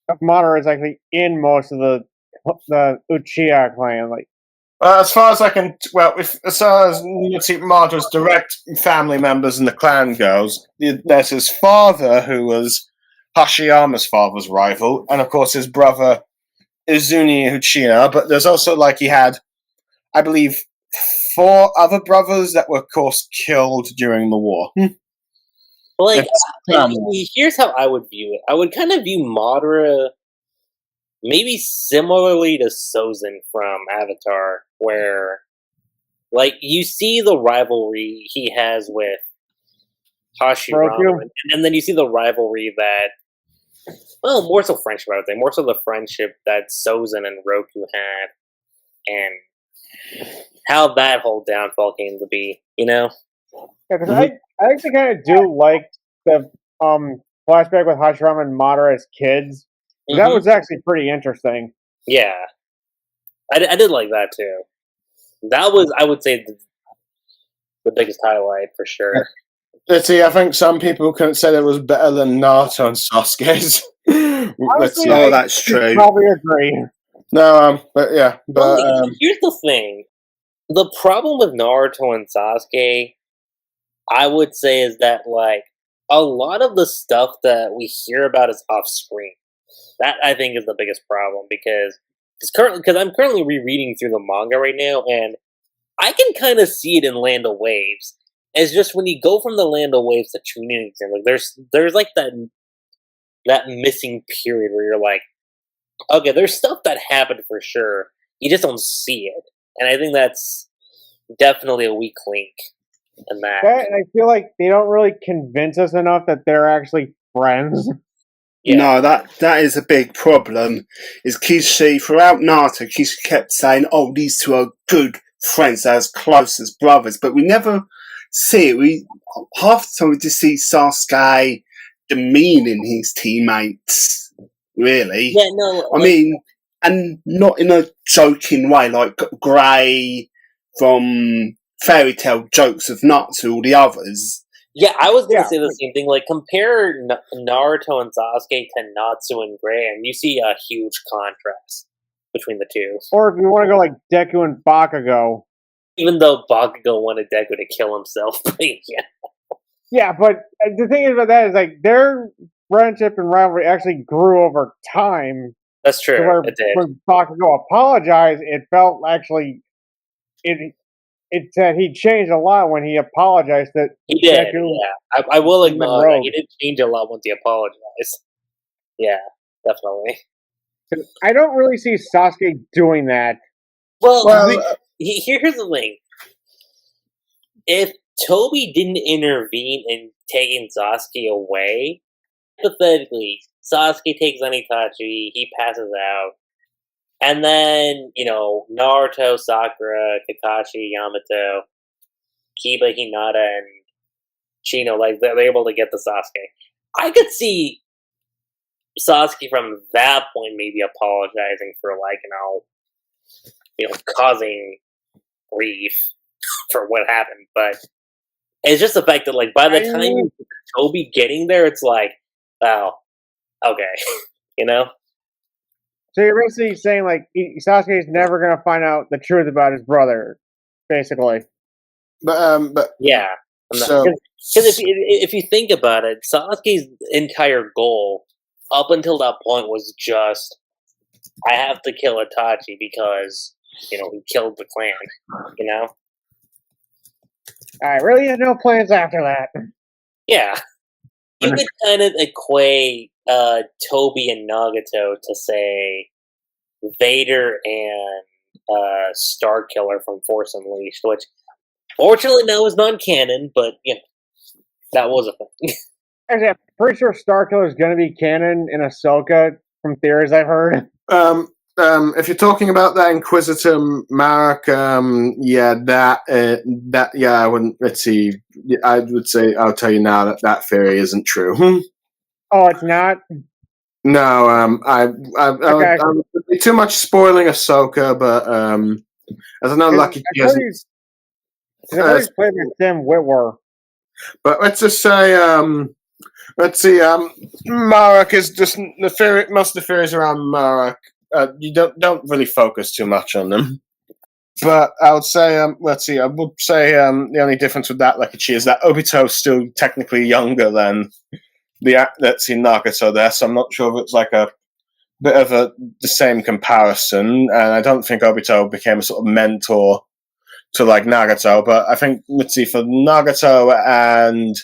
of Madara is actually in most of the Uchiha clan. Like, as far as I can, as far as Madara's direct family members in the clan goes, there's his father, who was Hashiyama's father's rival, and of course his brother Izumi Uchiha, but there's also, like, he had, I believe, 4 other brothers that were, of course, killed during the war. Like, here's how I would view it. I would kind of view Madara maybe similarly to Sozin from Avatar, where like you see the rivalry he has with Hashirama, and then you see the rivalry that, well, more so friendship, I would say, more so the friendship that Sozin and Roku had, and how that whole downfall came to be, you know? Yeah, because I actually kind of do like the flashback with Hashirama and Madara as kids. That was actually pretty interesting. Yeah. I did like that, too. That was, I would say, the biggest highlight, for sure. Let's see, I think some people couldn't say it was better than Naruto and Sasuke's. Honestly, that's true. Probably agree. No, but yeah. But here's the thing. The problem with Naruto and Sasuke, I would say, is that, like, a lot of the stuff that we hear about is off-screen. That, I think, is the biggest problem, because I'm currently rereading through the manga right now, and I can kind of see it in Land of Waves. It's just when you go from the Land of Waves to Chunin, like there's like that missing period where you're like, okay, there's stuff that happened for sure. You just don't see it, and I think that's definitely a weak link in that. And I feel like they don't really convince us enough that they're actually friends. Yeah. No, that is a big problem. Is Kishi, throughout Naruto, Kishi kept saying, "Oh, these two are good friends, they're as close as brothers," but we never see it. Half the time we just see Sasuke demeaning his teammates. Really? Yeah, no. I mean, and not in a joking way, like Gray from Fairy Tale Jokes of Natsu or the others. Yeah, I was going to say the same thing. Like, compare Naruto and Sasuke to Natsu and Gray, and you see a huge contrast between the two. Or if you want to go like Deku and Bakugo. Even though Bakugo wanted Deku to kill himself. Yeah. Yeah, but the thing about that is, like, their friendship and rivalry actually grew over time. That's true. It did. When Bakugo apologized, it felt actually... It said he changed a lot when he apologized. That he did. Deku, yeah, I will acknowledge that he did change a lot once he apologized. Yeah, definitely. I don't really see Sasuke doing that. Well here's the thing. If Toby didn't intervene in taking Sasuke away, hypothetically, Sasuke takes on Itachi, he passes out, and then, you know, Naruto, Sakura, Kakashi, Yamato, Kiba, Hinata, and Chino, like, they're able to get the Sasuke. I could see Sasuke from that point maybe apologizing for, like, causing grief for what happened, but it's just the fact that, like, by the time you get Toby getting there, it's like, oh, okay, you know? So you're basically saying, like, Sasuke's never going to find out the truth about his brother, basically. But yeah. Because if you think about it, Sasuke's entire goal up until that point was just, I have to kill Itachi because, he killed the clan, I really had no plans after that. Yeah. You could kind of equate Toby and Nagato to, say, Vader and Starkiller from Force Unleashed, which, fortunately, now is non-canon, but, that was a thing. Actually, I'm pretty sure Starkiller is going to be canon in Ahsoka, from theories I've heard. If you're talking about that Inquisitor Marek, I wouldn't. Let's see. I would say I'll tell you now that theory isn't true. Oh, it's not? No, I would be too much spoiling Ahsoka, but as I know, Lucky hasn't. He's played with Tim Witwer. But let's just say, Marek is just the theory. Most of the theories around Marek, you don't really focus too much on them. But I would say, I would say the only difference with that Lucky is that Obito's still technically younger than Nagato there, so I'm not sure if it's like a bit of the same comparison, and I don't think Obito became a sort of mentor to like Nagato, but I think, for Nagato and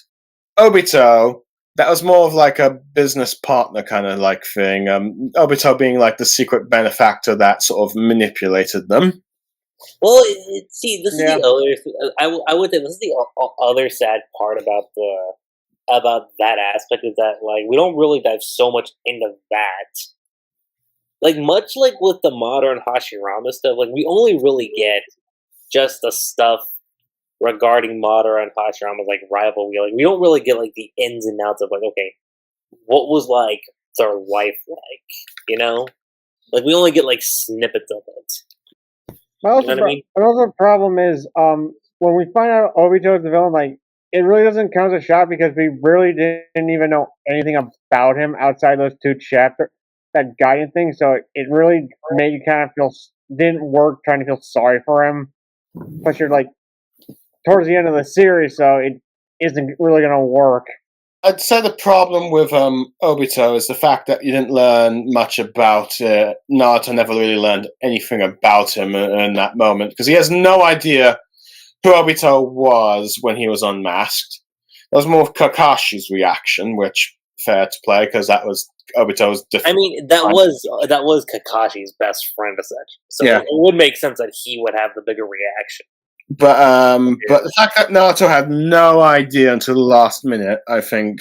Obito, that was more of like a business partner kind of like thing. Obito being like the secret benefactor that sort of manipulated them. Well, see, this is Yeah. the other. I would say this is the other sad part about that aspect is that like we don't really dive so much into that. Like much like with the modern Hashirama stuff, like we only really get just the stuff regarding Madara and Hashirama's like rivalry. Like we don't really get like the ins and outs of like, okay, what was like their life like, you know? Like we only get like snippets of it. Another problem is when we find out Obito is the villain, like it really doesn't count as a shock because we really didn't even know anything about him outside those 2 chapters, that guidance thing. So it really made you kind of didn't work trying to feel sorry for him. Plus, you're like towards the end of the series, so it isn't really going to work. I'd say the problem with Obito is the fact that you didn't learn much about Naruto. Never really learned anything about him in that moment because he has no idea who Obito was when he was unmasked. That was more of Kakashi's reaction, which fair to play because that was Obito's. I mean, that was Kakashi's best friend, essentially. So yeah. It would make sense that he would have the bigger reaction. But the fact that Naruto had no idea until the last minute, I think,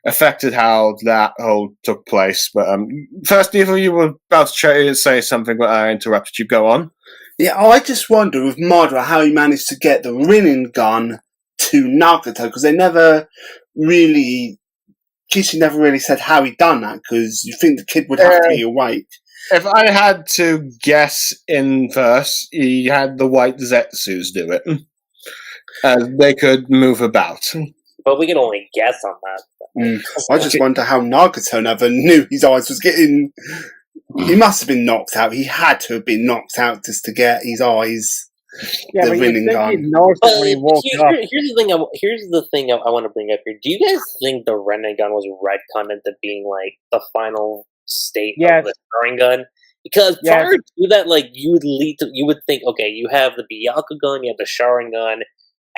affected how that whole took place. But VanitasDS, you were about to try to say something, but I interrupted you. Go on. Yeah, I just wonder with Madara how he managed to get the Rinnegan to Nagato, because they never really... Kishi never really said how he done that, because you think the kid would have to be awake. If I had to guess in verse, he had the white Zetsus do it. They could move about. But we can only guess on that. I just wonder how Nagato never knew his eyes was getting... He must have been knocked out. He had to have been knocked out just to get his eyes... Yeah, but Rinnegan. When he woke up. Here's the thing I want to bring up here. Do you guys think the Rinnegan was retconned into being like the final state of the Sharingan? Because prior to that, like you would think, okay, you have the Byakugan, you have the Sharingan,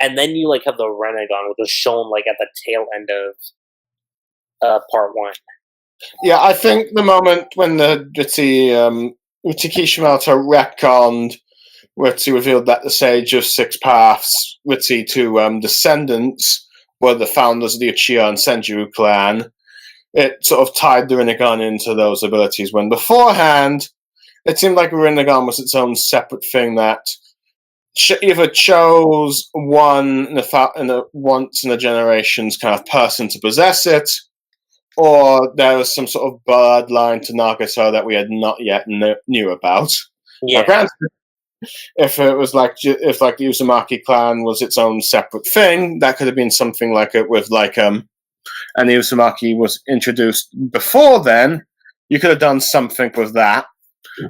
and then you like have the Rinnegan, which was shown like at the tail end of part 1. Yeah, I think the moment when the Kishimoto retconned, Ritzy revealed that the Sage of Six Paths, Ritzy to descendants, were the founders of the Uchiha and Senju clan. It sort of tied the Rinnegan into those abilities, when beforehand, it seemed like Rinnegan was its own separate thing that either chose once in a generation's kind of person to possess it, or there was some sort of bloodline to Nagato that we had not yet knew about. Yeah. Now, granted, if it was like the Uzumaki clan was its own separate thing, that could have been something like it with like and the Uzumaki was introduced before then. You could have done something with that,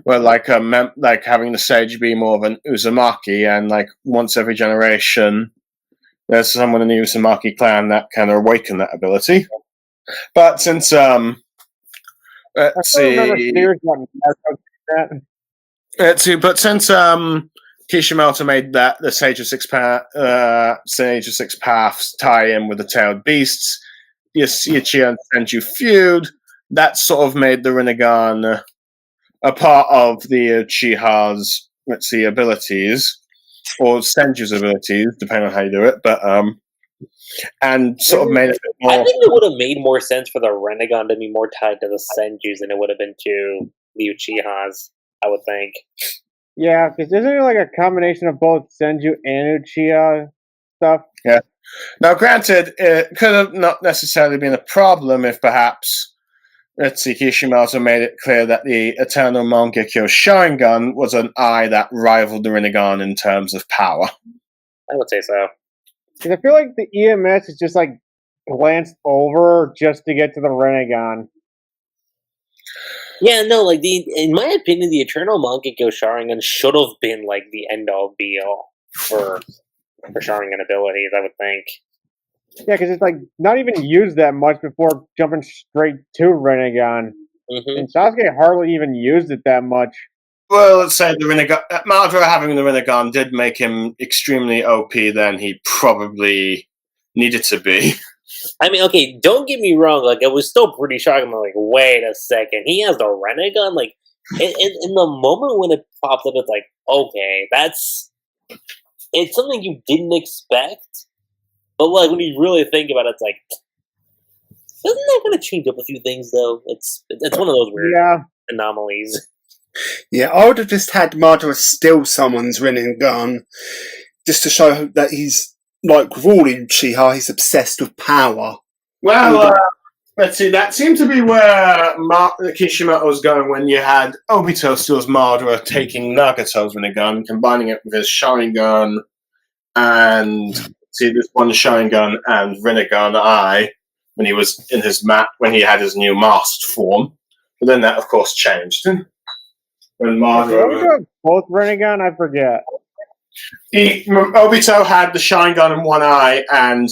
where like having the Sage be more of an Uzumaki, and like once every generation, there's someone in the Uzumaki clan that can awaken that ability. But since let's see. But since Kishimoto made that the Sage of Six Paths tie in with the Tailed Beasts, Uchiha and Senju feud, that sort of made the Rinnegan a part of the Uchiha's abilities, or Senju's abilities, depending on how you do it. But and sort of made it more. I think it would have made more sense for the Rinnegan to be more tied to the Senjus than it would have been to the Uchihas, I would think. Yeah, because isn't it like a combination of both Senju and Uchiha stuff? Yeah. Now, granted, it could have not necessarily been a problem if perhaps Kishimoto made it clear that the Eternal Mangekyo Sharingan was an eye that rivaled the Rinnegan in terms of power. I would say so. Because I feel like the EMS is just like glanced over just to get to the Rinnegan. Yeah, no, like in my opinion, the Eternal Mangekyo Sharingan should have been like the end all be all for Sharingan abilities, I would think. Yeah, because it's like not even used that much before jumping straight to Rinnegan. Mm-hmm. And Sasuke hardly even used it that much. Well, let's say the Rinnegan, Madara having the Rinnegan did make him extremely OP than he probably needed to be. I mean, okay, don't get me wrong. Like, it was still pretty shocking. Like, wait a second, he has the Renegon. Like, in the moment when it popped up, it's like, okay, it's something you didn't expect. But like when you really think about it, it's like, isn't that going to change up a few things though? It's one of those weird anomalies. Yeah, I would have just had Madara steal someone's Rinnegan just to show that he's, like with all Uchiha, he's obsessed with power. Well, let's see, that seemed to be where Kishimoto was going when you had Obito steals Madara taking Nagato's Rinnegan, combining it with his Sharingan, and see this one Sharingan and Rinnegan Eye when he was in his when he had his new masked form. But then that, of course, changed. When Madara... both Rinnegan? I forget. Obito had the Sharingan in one eye and,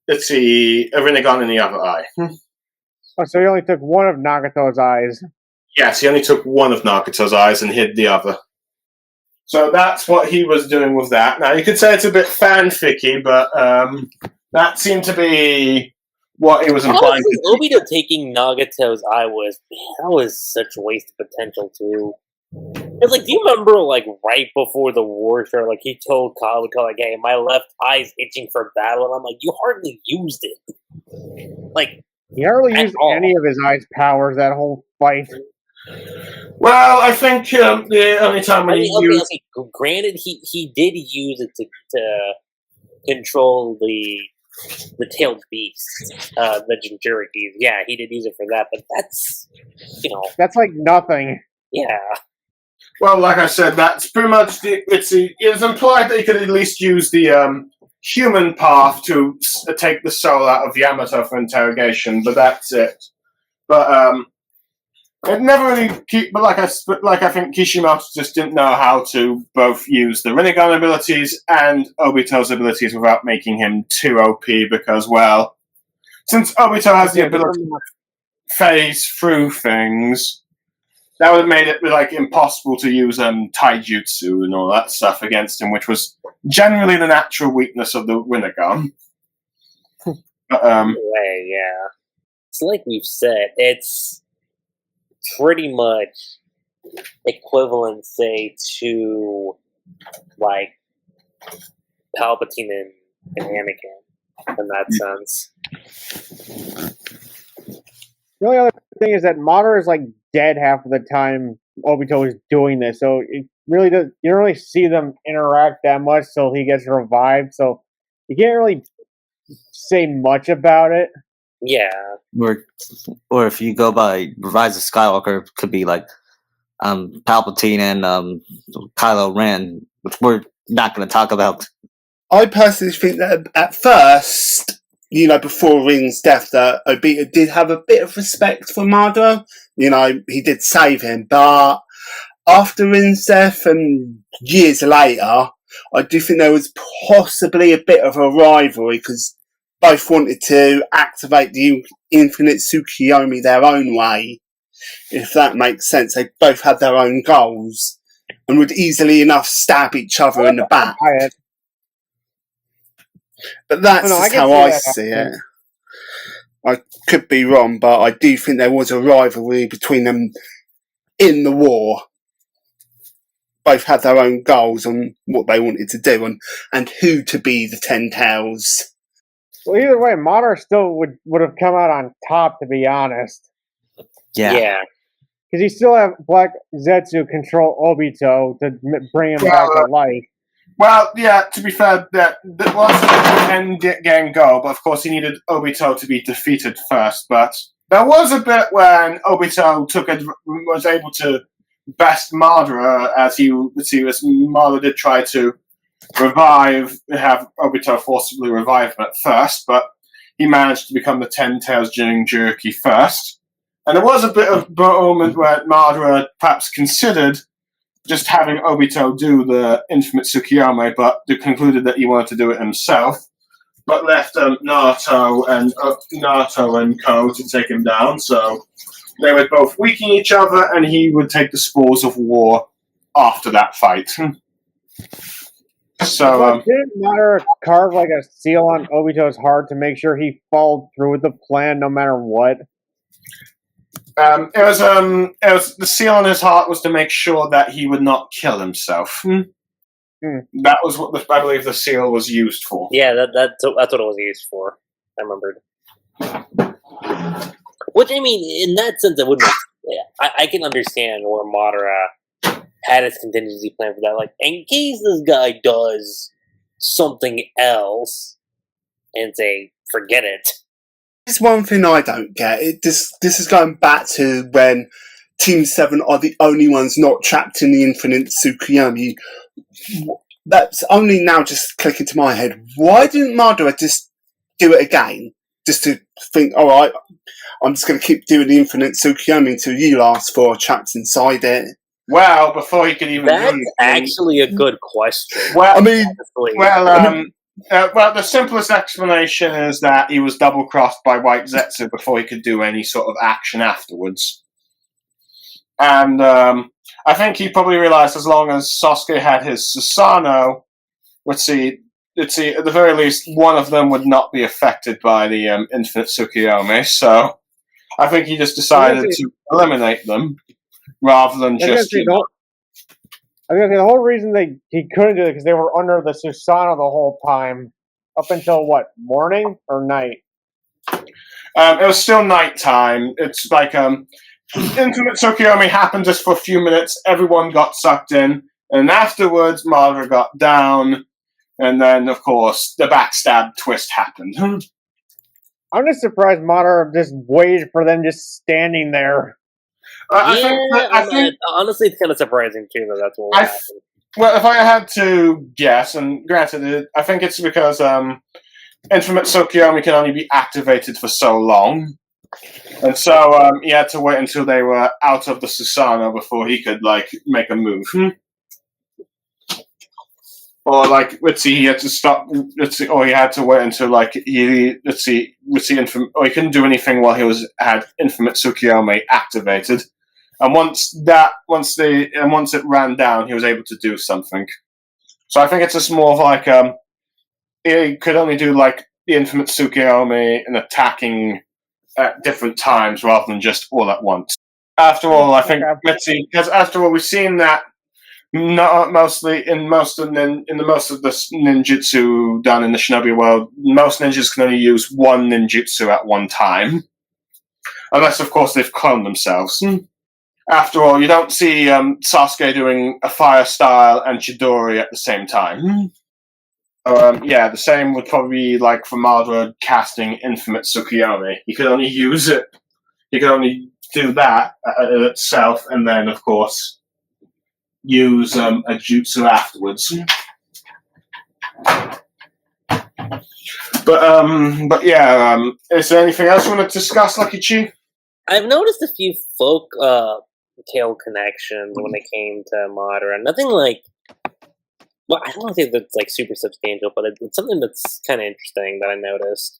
let's see, a Rinnegan in the other eye. Oh, so he only took one of Nagato's eyes. Yes, he only took one of Nagato's eyes and hid the other. So that's what he was doing with that. Now, you could say it's a bit fanficky, but that seemed to be what he was implying. Honestly, Obito taking Nagato's eye was such a waste of potential, too. It's like, do you remember, like, right before the war started, like, he told Kaliko, like, hey, my left eye's itching for battle, and I'm like, you hardly used it. Like, he hardly used any of his eyes' powers that whole fight. Well, I think the only time when he used... Okay, granted, he did use it to control the tailed beast, the Jinchurikis. Yeah, he did use it for that, but that's, That's like nothing. Yeah. Well, like I said, that's pretty much it's implied that he could at least use the human path to take the soul out of Yamato for interrogation, but that's it. But it never really. But like I think Kishimoto just didn't know how to both use the Rinnegan abilities and Obito's abilities without making him too OP. Because, well, since Obito has the ability to phase through things, that would have made it like impossible to use taijutsu and all that stuff against him, which was generally the natural weakness of the Rinnegan. Anyway, yeah, it's like we've said, it's pretty much equivalent, say, to like Palpatine and Anakin in that sense. The only other thing is that Madara is like dead half of the time Obito is doing this, so it really does. You don't really see them interact that much till he gets revived, so you can't really say much about it. Yeah. Or if you go by Rise of Skywalker, it could be like Palpatine and Kylo Ren, which we're not going to talk about. I personally think that at first, before Rin's death, that Obito did have a bit of respect for Madara. He did save him, but after Rin's death and years later, I do think there was possibly a bit of a rivalry because both wanted to activate the Infinite Tsukuyomi their own way, if that makes sense. They both had their own goals and would easily enough stab each other in the back. But that's just how I see it. I could be wrong, but I do think there was a rivalry between them in the war. Both had their own goals on what they wanted to do and who to be the Ten Tails. Well, either way, Madara still would have come out on top, to be honest. Yeah. Because he still have Black Zetsu control Obito to bring him back to life. Well, yeah, to be fair, that was the end game goal, but of course he needed Obito to be defeated first. But there was a bit when Obito was able to best Madara, as Madara did try to have Obito forcibly revive him at first, but he managed to become the Ten Tails Jinchuriki first. And there was a bit of moment where Madara perhaps considered just having Obito do the Infinite Tsukuyomi, but they concluded that he wanted to do it himself, but left Naruto and Co to take him down, so they would both weaken each other, and he would take the spoils of war after that fight. So, But didn't Madara carve like a seal on Obito's heart to make sure he followed through with the plan no matter what? it was the seal on his heart was to make sure that he would not kill himself. That was what I believe the seal was used for. Yeah, that's what it was used for. I remembered. Which, I mean, in that sense, it would make... I can understand where Madara had his contingency plan for that. Like, in case this guy does something else, and say, forget it. There's one thing I don't get. This is going back to when Team 7 are the only ones not trapped in the infinite Tsukuyomi. That's only now just clicking to my head. Why didn't Madara just do it again? Just to think, alright, I'm just going to keep doing the infinite Tsukuyomi until you last for trapped inside it. Well, before he could even That's actually a good question. Well, I mean, well, the simplest explanation is that he was double-crossed by White Zetsu before he could do any sort of action afterwards. And I think he probably realized as long as Sasuke had his Susanoo, let's see, at the very least, one of them would not be affected by the infinite Tsukuyomi. So I think he just decided to eliminate them rather than just... I was gonna say the whole reason he couldn't do it because they were under the Susanoo the whole time, up until what, morning or night? It was still nighttime. It's like infinite Tsukuyomi happened just for a few minutes. Everyone got sucked in, and afterwards, Madara got down, and then of course the backstab twist happened. I'm just surprised Madara just waited for them just standing there. I think honestly, it's kind of surprising too that that's what happened. Well, if I had to guess, and granted, I think it's because infinite Tsukuyomi can only be activated for so long, and so he had to wait until they were out of the Susanoo before he could make a move. Or he had to stop. Or he had to wait until or he couldn't do anything while he had infinite Tsukuyomi activated. And once it ran down, he was able to do something. So I think it's just more of he could only do the infinite Tsukuyomi and attacking at different times rather than just all at once. After all, I think because after all, we've seen that. Not mostly in most of the ninjutsu done in the shinobi world, most ninjas can only use one ninjutsu at one time, unless of course they've cloned themselves. After all, you don't see Sasuke doing a fire style and Chidori at the same time. The same would probably be for Madara casting infinite Tsukuyomi. He could only use it. He could only do that itself, and then of course use a jutsu afterwards. But yeah, is there anything else you want to discuss, Lucky Chi? I've noticed a few folk tale connections when it came to Madara. Nothing well, I don't think that's super substantial, but it's something that's kind of interesting that I noticed.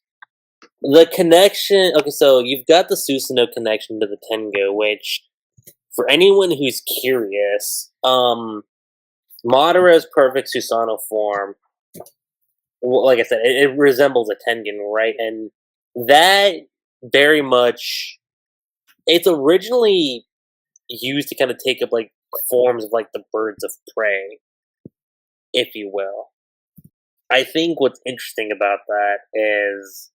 The connection. Okay, so you've got the Susanoo connection to the Tengu, which, for anyone who's curious, Madara's perfect Susanoo form, like I said, it resembles a Tengen, right? And that very much, it's originally used to kind of take up forms of the birds of prey, if you will. I think what's interesting about that is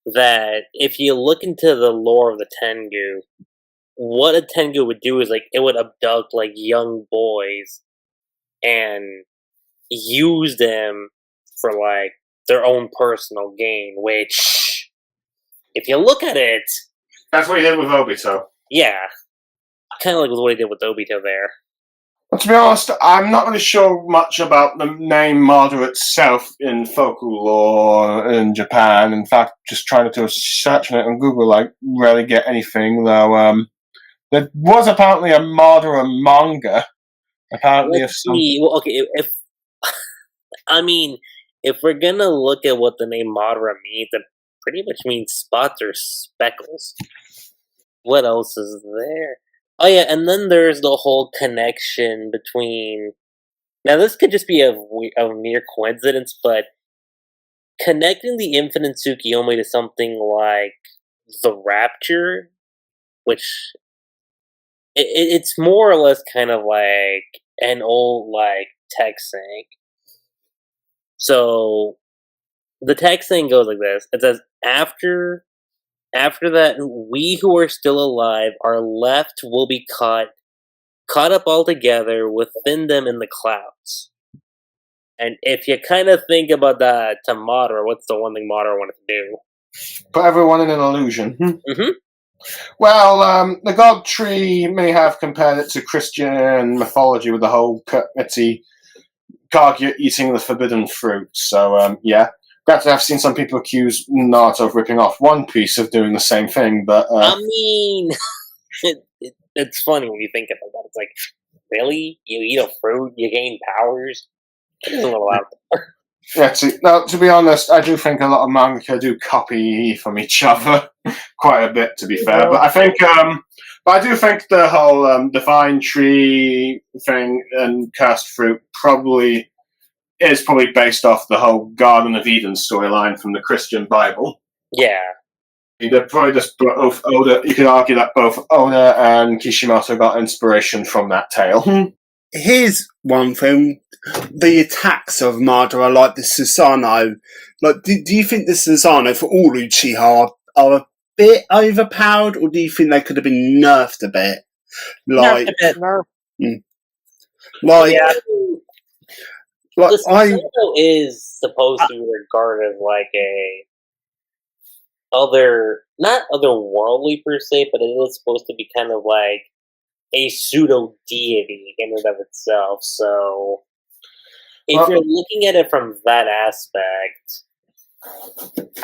that if you look into the lore of the Tengu, what a Tengu would do is it would abduct young boys and use them for their own personal gain, which, if you look at it, that's what he did with Obito. Yeah, kind of what he did with Obito there. Well, to be honest, I'm not really sure much about the name Madara itself in folklore in Japan. In fact, just trying to do a search on it on Google, rarely get anything, though. There was apparently a Madara manga. Apparently, if we're gonna look at what the name Madara means, it pretty much means spots or speckles. What else is there? Oh yeah, and then there's the whole connection between Now, this could just be a mere coincidence, but connecting the Infinite Tsukiyomi to something like the Rapture, which it's more or less kind of like an old like text sync. So the text thing goes like this. It says, after that, we who are still alive are left will be caught up all together within them in the clouds. And if you kind of think about that to Madara, what's the one thing Madara wanted to do? Put everyone in an illusion. Mm-hmm. Well, the God Tree may have compared it to Christian mythology with the whole Kaguya eating the forbidden fruit. So, yeah. Granted, I've seen some people accuse Naruto of ripping off One Piece of doing the same thing, but... I mean, it's funny when you think about that. It's like, really? You eat a fruit, you gain powers? It's a little out there. Yeah, to be honest, I do think a lot of manga do copy from each other quite a bit, to be fair. But I think, I do think the whole divine tree thing and cursed fruit is probably based off the whole Garden of Eden storyline from the Christian Bible. Yeah. They're probably just both Oda. You could argue that both Oda and Kishimoto got inspiration from that tale. Here's one thing: the attacks of Madara, like the Susanoo. Like, do you think the Susanoo for all Uchiha are a bit overpowered, or do you think they could have been nerfed a bit? Like, Yeah. Like, the Susanoo is supposed to be regarded as like not otherworldly per se, but it is supposed to be kind of like a pseudo deity in and of itself. So, if you're looking at it from that aspect,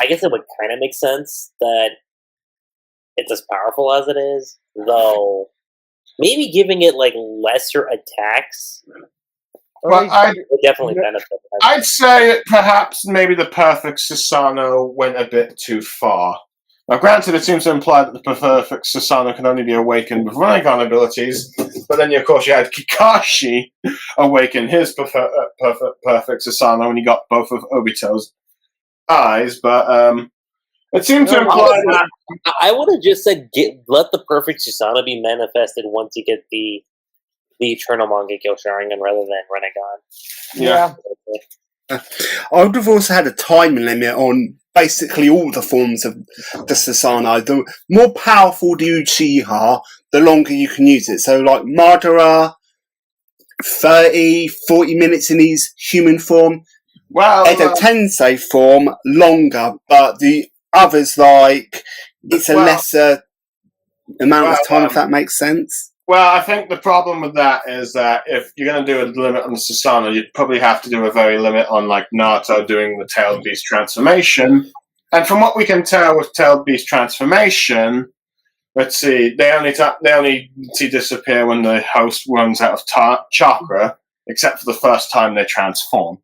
I guess it would kind of make sense that it's as powerful as it is. Though, maybe giving it like lesser attacks. But would definitely benefit. I'd say perhaps maybe the perfect Susanoo went a bit too far. Now, granted, it seems to imply that the perfect Susanoo can only be awakened with Rinnegan abilities, but then, of course, you had Kakashi awaken his perfect Susanoo when he got both of Obito's eyes, but it seemed to imply that... I would have just said, let the perfect Susanoo be manifested once you get the Eternal Mangekyo Sharingan rather than Rinnegan. Yeah. I would have also had a time limit on basically all the forms of the Susanoo. The more powerful the Uchiha, the longer you can use it. So, like Madara, 30, 40 minutes in his human form. Well, Edo Tensei form, longer, but the others, like, it's a lesser amount of time, if that makes sense. Well, I think the problem with that is that if you're going to do a limit on the Susanoo, you'd probably have to do a very limit on, like, Naruto doing the Tailed Beast transformation. And from what we can tell with Tailed Beast transformation, let's see, they only disappear when the host runs out of chakra, except for the first time they transform.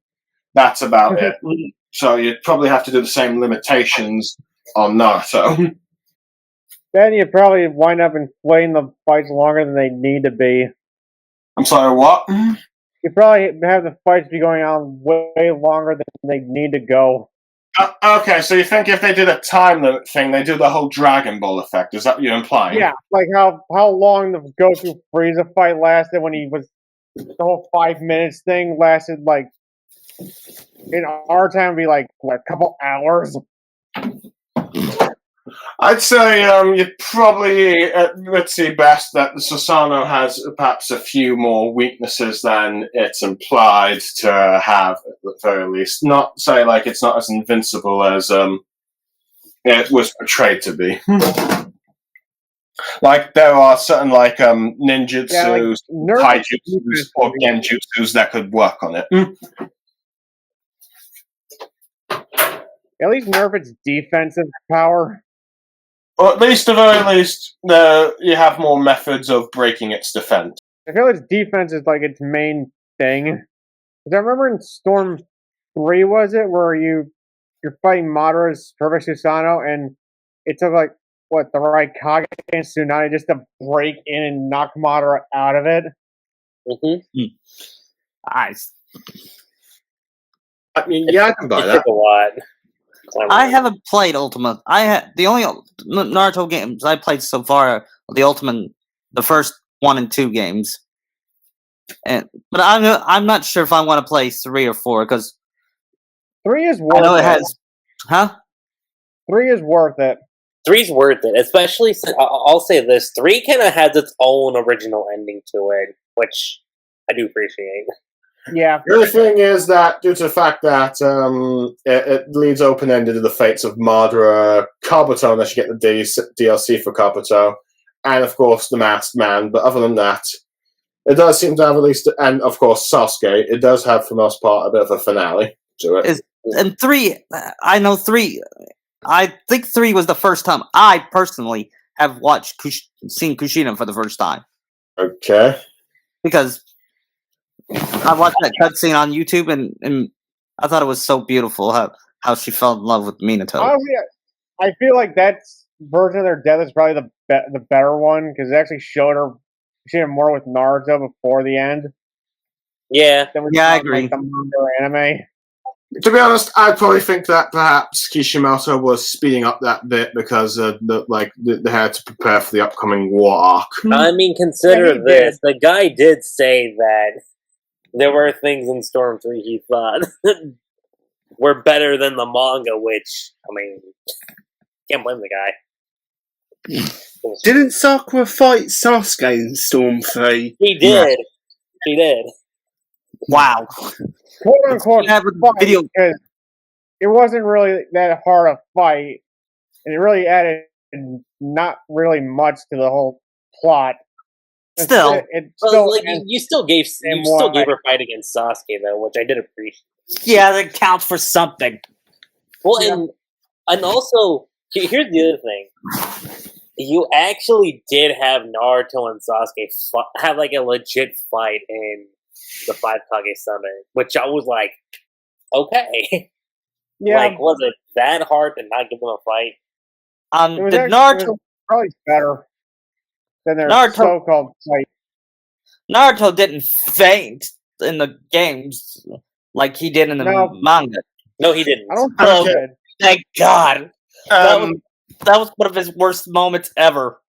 That's about it. So you'd probably have to do the same limitations on Naruto. Then you probably wind up inflating the fights longer than they need to be. I'm sorry, what? You probably have the fights be going on way longer than they need to go. Okay, so you think if they did a time limit thing, they do the whole Dragon Ball effect? Is that what you're implying? Yeah, like how long the Goku Frieza fight lasted when he was... The whole 5 minutes thing lasted, like... In our time, it would be like, what, a couple hours? I'd say you'd probably, let's see, best that the Susanoo has perhaps a few more weaknesses than it's implied to have, at the very least. Not say, like, it's not as invincible as it was portrayed to be. Like, there are certain, like, ninjutsus, taijutsus, or genjutsus that could work on it. At least nerf its defensive power. Or at least, the very least, you have more methods of breaking its defense. I feel its defense is like its main thing. Because I remember in Storm 3, was it, where you're fighting Madara's perfect Susanoo, and it took like the Raikage and Tsunade just to break in and knock Madara out of it. Mm-hmm. I mean, yeah, I can buy It that. took a lot. I haven't played Ultimate. The only Naruto games I played so far are the Ultimate, the first 1 and 2 games. But I'm not sure if I want to play 3 or 4 because 3 is worth I know it it. has, huh? 3 is worth it. 3's worth it, especially since, I'll say this: 3 kind of has its own original ending to it, which I do appreciate. Yeah. The other thing is that due to the fact that it leaves open-ended to the fates of Madara, Kabuto, unless you get the DLC for Kabuto, and of course the Masked Man. But other than that, it does seem to have at least, and of course Sasuke, it does have for the most part a bit of a finale to it. And 3, I know 3. I think 3 was the first time I personally have seen Kushina for the first time. Okay. Because I watched that cutscene on YouTube and I thought it was so beautiful how she fell in love with Minato. Honestly, I feel like that version of their death is probably the better one because it actually showed her more with Naruto before the end. Yeah. I agree. Like the manga or anime. To be honest, I probably think that perhaps Kishimoto was speeding up that bit because they had to prepare for the upcoming war arc. I mean, consider this: the guy did say that there were things in Storm 3 he thought were better than the manga, which, I mean, can't blame the guy. Didn't Sakura fight Sasuke in Storm 3? He did. He did. Wow. Quote unquote have a fight, video. because it wasn't really that hard a fight, and it really added not really much to the whole plot. Still, You still gave her fight against Sasuke though, which I did appreciate. Yeah, that counts for something. Well, yeah. and also here's the other thing: you actually did have Naruto and Sasuke have like a legit fight in the 5 Kage Summit, which I was like, okay, yeah. Like, was it that hard to not give them a fight? Did Naruto probably better than their so-called fight? Naruto didn't faint in the games like he did in the manga. No, he didn't. I don't think he did. Thank God. That was one of his worst moments ever.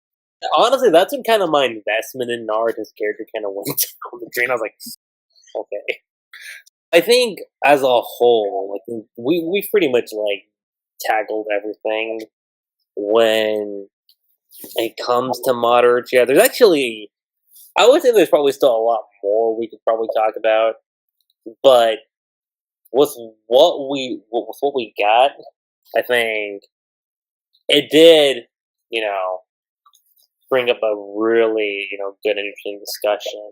Honestly, that's when kind of my investment in Naruto's character kind of went down the drain. I was like, okay. I think as a whole, like we pretty much like tackled everything when it comes to Madara Uchiha. There's actually, I would say there's probably still a lot more we could probably talk about, but with what we got, I think it did, bring up a really, good, interesting discussion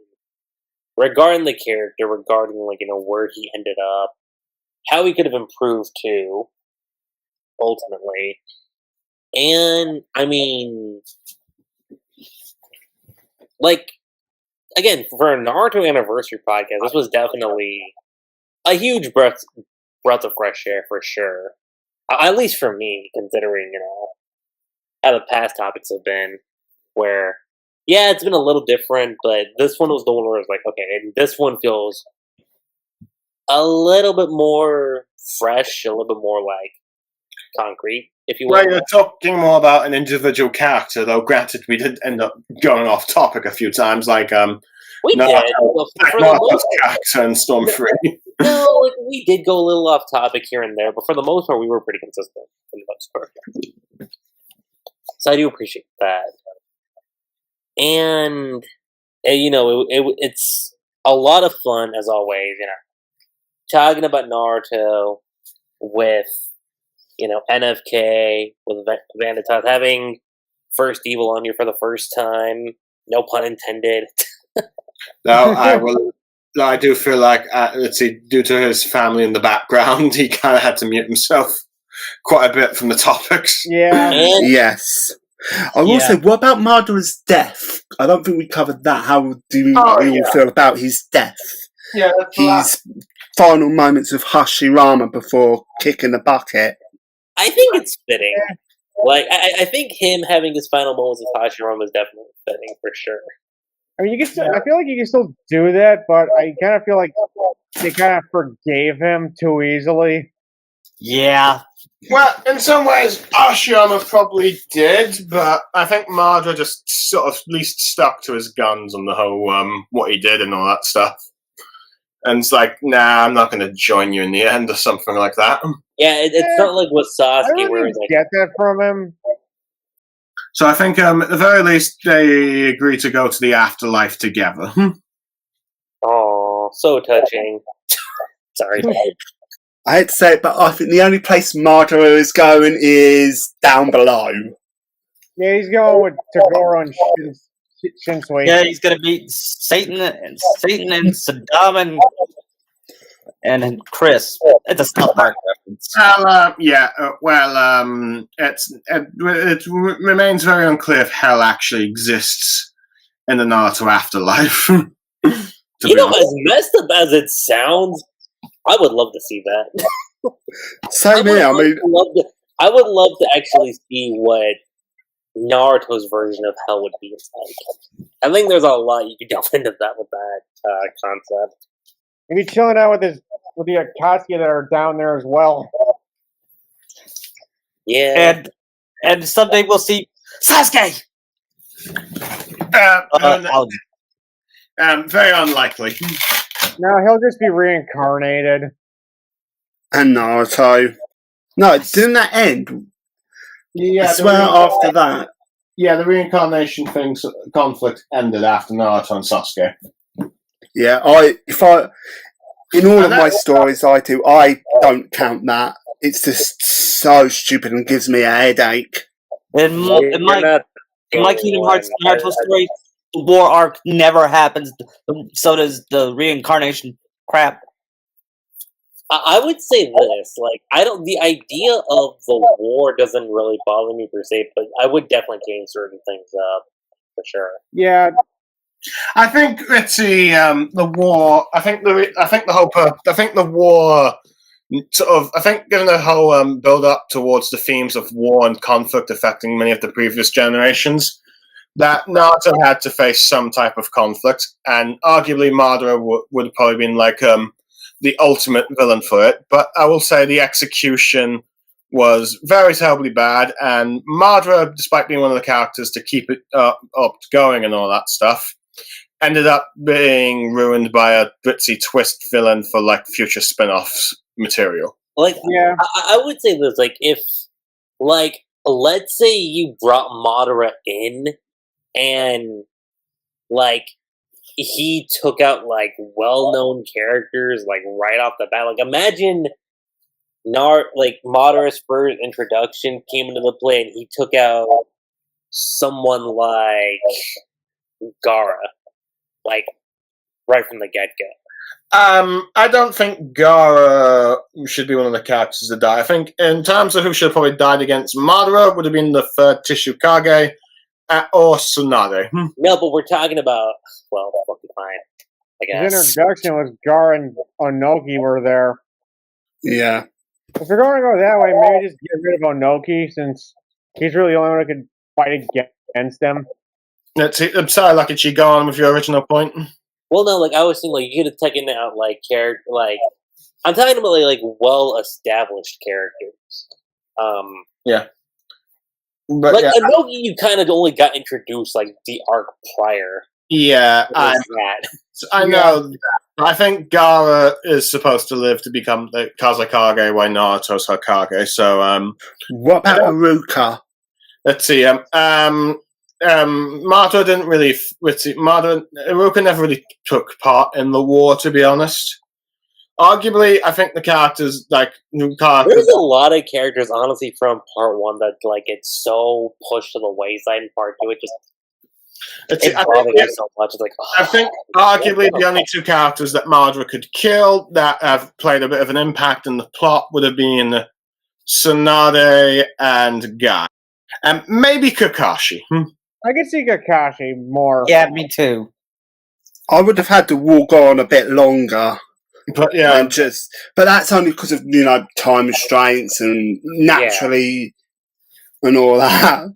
regarding the character, regarding where he ended up, how he could have improved too, ultimately. And I mean, like, again, for a Naruto Anniversary Podcast, this was definitely a huge breath of fresh air for sure. At least for me, considering, how the past topics have been, where, yeah, it's been a little different, but this one was the one where I was like, okay, and this one feels a little bit more fresh, a little bit more, like, concrete, if you will. Well, you're talking more about an individual character, though granted we did end up going off topic a few times, like, we did. Naruto's character in Storm 3. No, like, we did go a little off topic here and there, but for the most part, we were pretty consistent for the most part. So I do appreciate that. And, it's a lot of fun, as always, talking about Naruto with, NFK, with Vanitas, having VanitasDS on here for the first time. No pun intended. Now, I do feel like, due to his family in the background, he kind of had to mute himself quite a bit from the topics. Yeah. Yes. I will say, what about Madara's death? I don't think we covered that. How do we all feel about his death? Yeah, his final moments of Hashirama before kicking the bucket. I think it's fitting. Like, I think him having his final moments of Hashirama is definitely fitting, for sure. I mean, you can still, I feel like you can still do that, but I kind of feel like they kind of forgave him too easily. Yeah. Well, in some ways, Ashiyama probably did, but I think Madara just sort of at least stuck to his guns on the whole what he did and all that stuff. And it's like, nah, I'm not going to join you in the end or something like that. Yeah, it's not like with I Sasuke don't where really it's like, get that from him. So I think at the very least they agree to go to the afterlife together. oh, so touching. Sorry. I hate to say it, but I think the only place Madara is going is down below. Yeah, he's going with Tagoro and Shinsui. Yeah, he's gonna beat Satan and Saddam and Chris. It's a South Park reference. It remains very unclear if hell actually exists in the Naruto afterlife. You know, as messed up as it sounds, I would love to see that. Same here. I mean, I would love to actually see what Naruto's version of hell would be like. I think there's a lot you could delve into that with that concept. Maybe chilling out with the Akatsuki that are down there as well. Yeah. And someday we'll see Sasuke. Very unlikely. No, he'll just be reincarnated. and Naruto. No, didn't that end? Yeah, I swear after that. Yeah, the reincarnation conflict ended after Naruto and Sasuke. Yeah, in all of my stories I don't count that. It's just so stupid and gives me a headache. In my Kingdom Hearts Naruto story, the war arc never happens. So does the reincarnation crap. I would say this, the idea of the war doesn't really bother me per se, but I would definitely change certain things up, for sure. Yeah. I think let's see, the war. I think the war given the whole build up towards the themes of war and conflict affecting many of the previous generations, that Naruto had to face some type of conflict, and arguably Madara would have probably been the ultimate villain for it. But I will say the execution was very terribly bad, and Madara, despite being one of the characters to keep it up going and all that stuff, ended up being ruined by a bitsy twist villain for future spin-offs material. Yeah. I would say this, if let's say you brought Madara in and he took out well-known characters right off the bat. Imagine Madara's first introduction came into the play and he took out someone like Gaara, right from the get-go. I don't think Gaara should be one of the characters to die. I think in terms of who should have probably died against Madara would have been the third Tsuchikage or Tsunade. No, but we're talking about, fucking fine, I guess. His introduction was Gar and Onoki were there. Yeah. If you're going to go that way, maybe just get rid of Onoki since he's really the only one who can fight against them. I'm sorry, Lucky, go on with your original point. Well, no, I was thinking, you could have taken out, character, I'm talking about, well-established characters. Yeah. But Anoki, you kind of only got introduced, the arc prior. Yeah, I know. I think Gaara is supposed to live to become the Kazekage while Naruto's Hokage, so, What about Iruka? Let's see, Madara didn't really. Iruka never really took part in the war, to be honest. Arguably, I think the characters new characters. There's a lot of characters, honestly, from part one that it's so pushed to the wayside in part two. It bothers me so much. I think arguably the only two characters that Madara could kill that have played a bit of an impact in the plot would have been Tsunade and Guy, and maybe Kakashi. I can see Kakashi more. Yeah, me too. I would have had the war go on a bit longer. But yeah, but that's only because of time restraints and naturally and all that.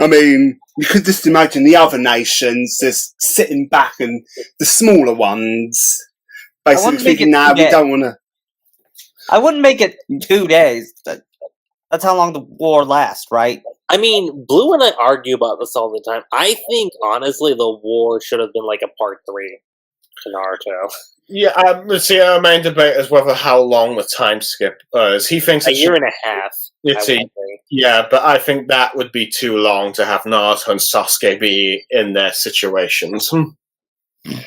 I mean, you could just imagine the other nations just sitting back and the smaller ones basically thinking, nah, we don't want to. I wouldn't make it 2 days. That's how long the war lasts, right? I mean, Blue and I argue about this all the time. I think, honestly, the war should have been like a part 3 to Naruto. Yeah, our main debate is whether how long the time skip is. He thinks a year and a half. Yeah, but I think that would be too long to have Naruto and Sasuke be in their situations.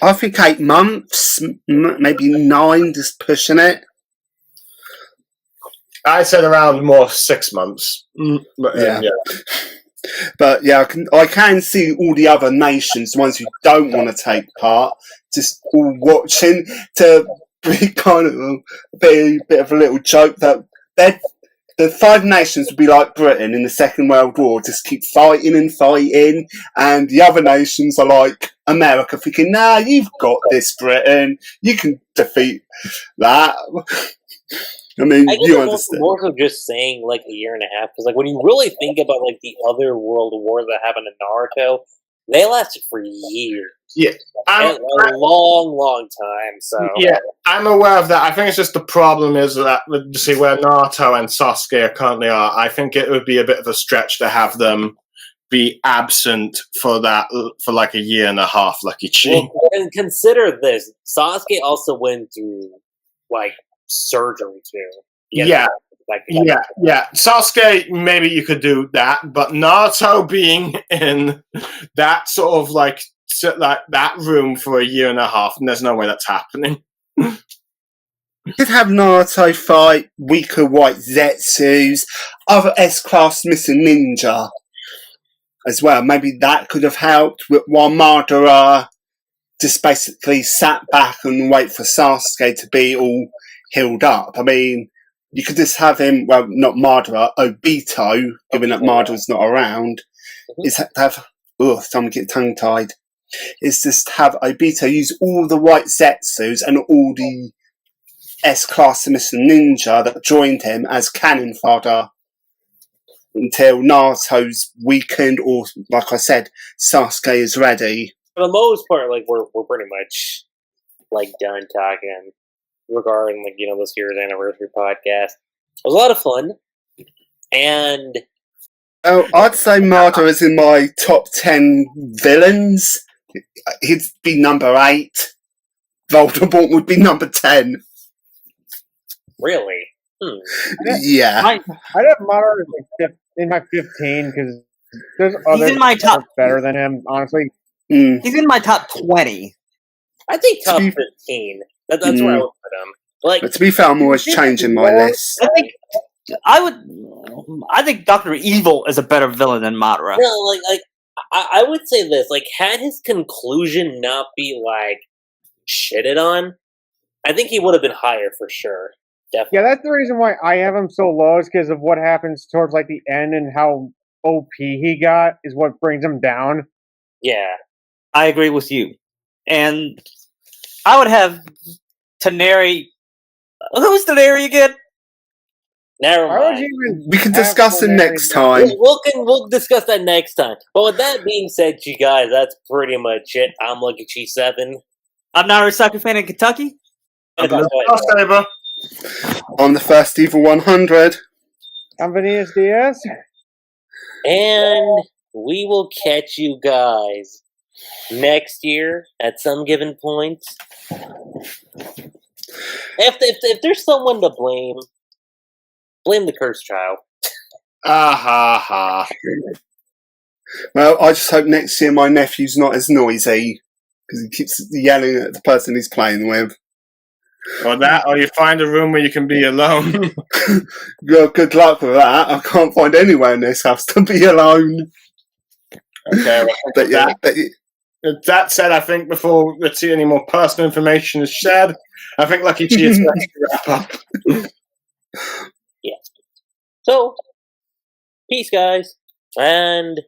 I think 8 months, maybe 9, just pushing it. I said around more 6 months. But yeah, I can see all the other nations, the ones who don't want to take part, just all watching to be kind of a bit of a little joke that the 5 nations would be like Britain in the Second World War, just keep fighting, and the other nations are like America, thinking, nah, you've got this, Britain, you can defeat that. I mean, you understand. More so just saying like a year and a half, because like when you really think about like the other world wars that happened in Naruto, they lasted for years. Yeah, a long time. So yeah, I'm aware of that. I think it's just the problem is that you see where Naruto and Sasuke currently are. I think it would be a bit of a stretch to have them be absent for like a year and a half, Lucky Chi. Well, and consider this: Sasuke also went through like surgery too. Yeah. Sasuke, maybe you could do that, but Naruto being in that sort of like that room for a year and a half, and there's no way that's happening. You could have Naruto fight weaker white Zetsus, other S-class missing ninja as well. Maybe that could have helped, while Madara just basically sat back and wait for Sasuke to be all healed up. I mean, you could just have him, well, not Madara, Obito, given that Madara's not around, is have, someone get tongue-tied, is just have Obito use all the white Zetsus and all the S-class missing ninja that joined him as cannon fodder until Naruto's weakened, or, like I said, Sasuke is ready. For the most part, like, we're pretty much, like, done talking regarding, like, this year's anniversary podcast. It was a lot of fun, and... Oh, I'd say Madara is in my top 10 villains. He'd be number 8. Voldemort would be number 10. Really? Yeah. I'd have Madara in my 15, because there's other He's in my top better than him, honestly. He's in my top 20. I think top 15. That's where I would put him. Like, but to be fair, I'm always changing my list. I think Dr. Evil is a better villain than Madara. No, I would say this. Like, had his conclusion not be, like, shitted on, I think he would have been higher for sure. Definitely. Yeah, that's the reason why I have him so low, is because of what happens towards, like, the end and how OP he got is what brings him down. Yeah. I agree with you. And I would have Taneri... Who's Taneri again? Never mind. We can discuss it next time. We'll discuss that next time. But with that being said, you guys, that's pretty much it. I'm LuckyRave7. I'm NaruSaku Fan in Kentucky. I'm BlueStarSaber. I'm the first Evil 100. I'm VanitasDS. And we will catch you guys next year at some given point. If there's someone to blame the cursed child. Well, I just hope next year my nephew's not as noisy, because he keeps yelling at the person he's playing with. Or that, or you find a room where you can be alone. Well, good luck with that. I can't find anywhere in this house to be alone. Okay, well, that said, I think before let's see any more personal information is shared, I think Lucky Chi is ready to wrap up. Yes. So, peace, guys, and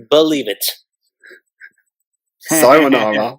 believe it. Sayonara.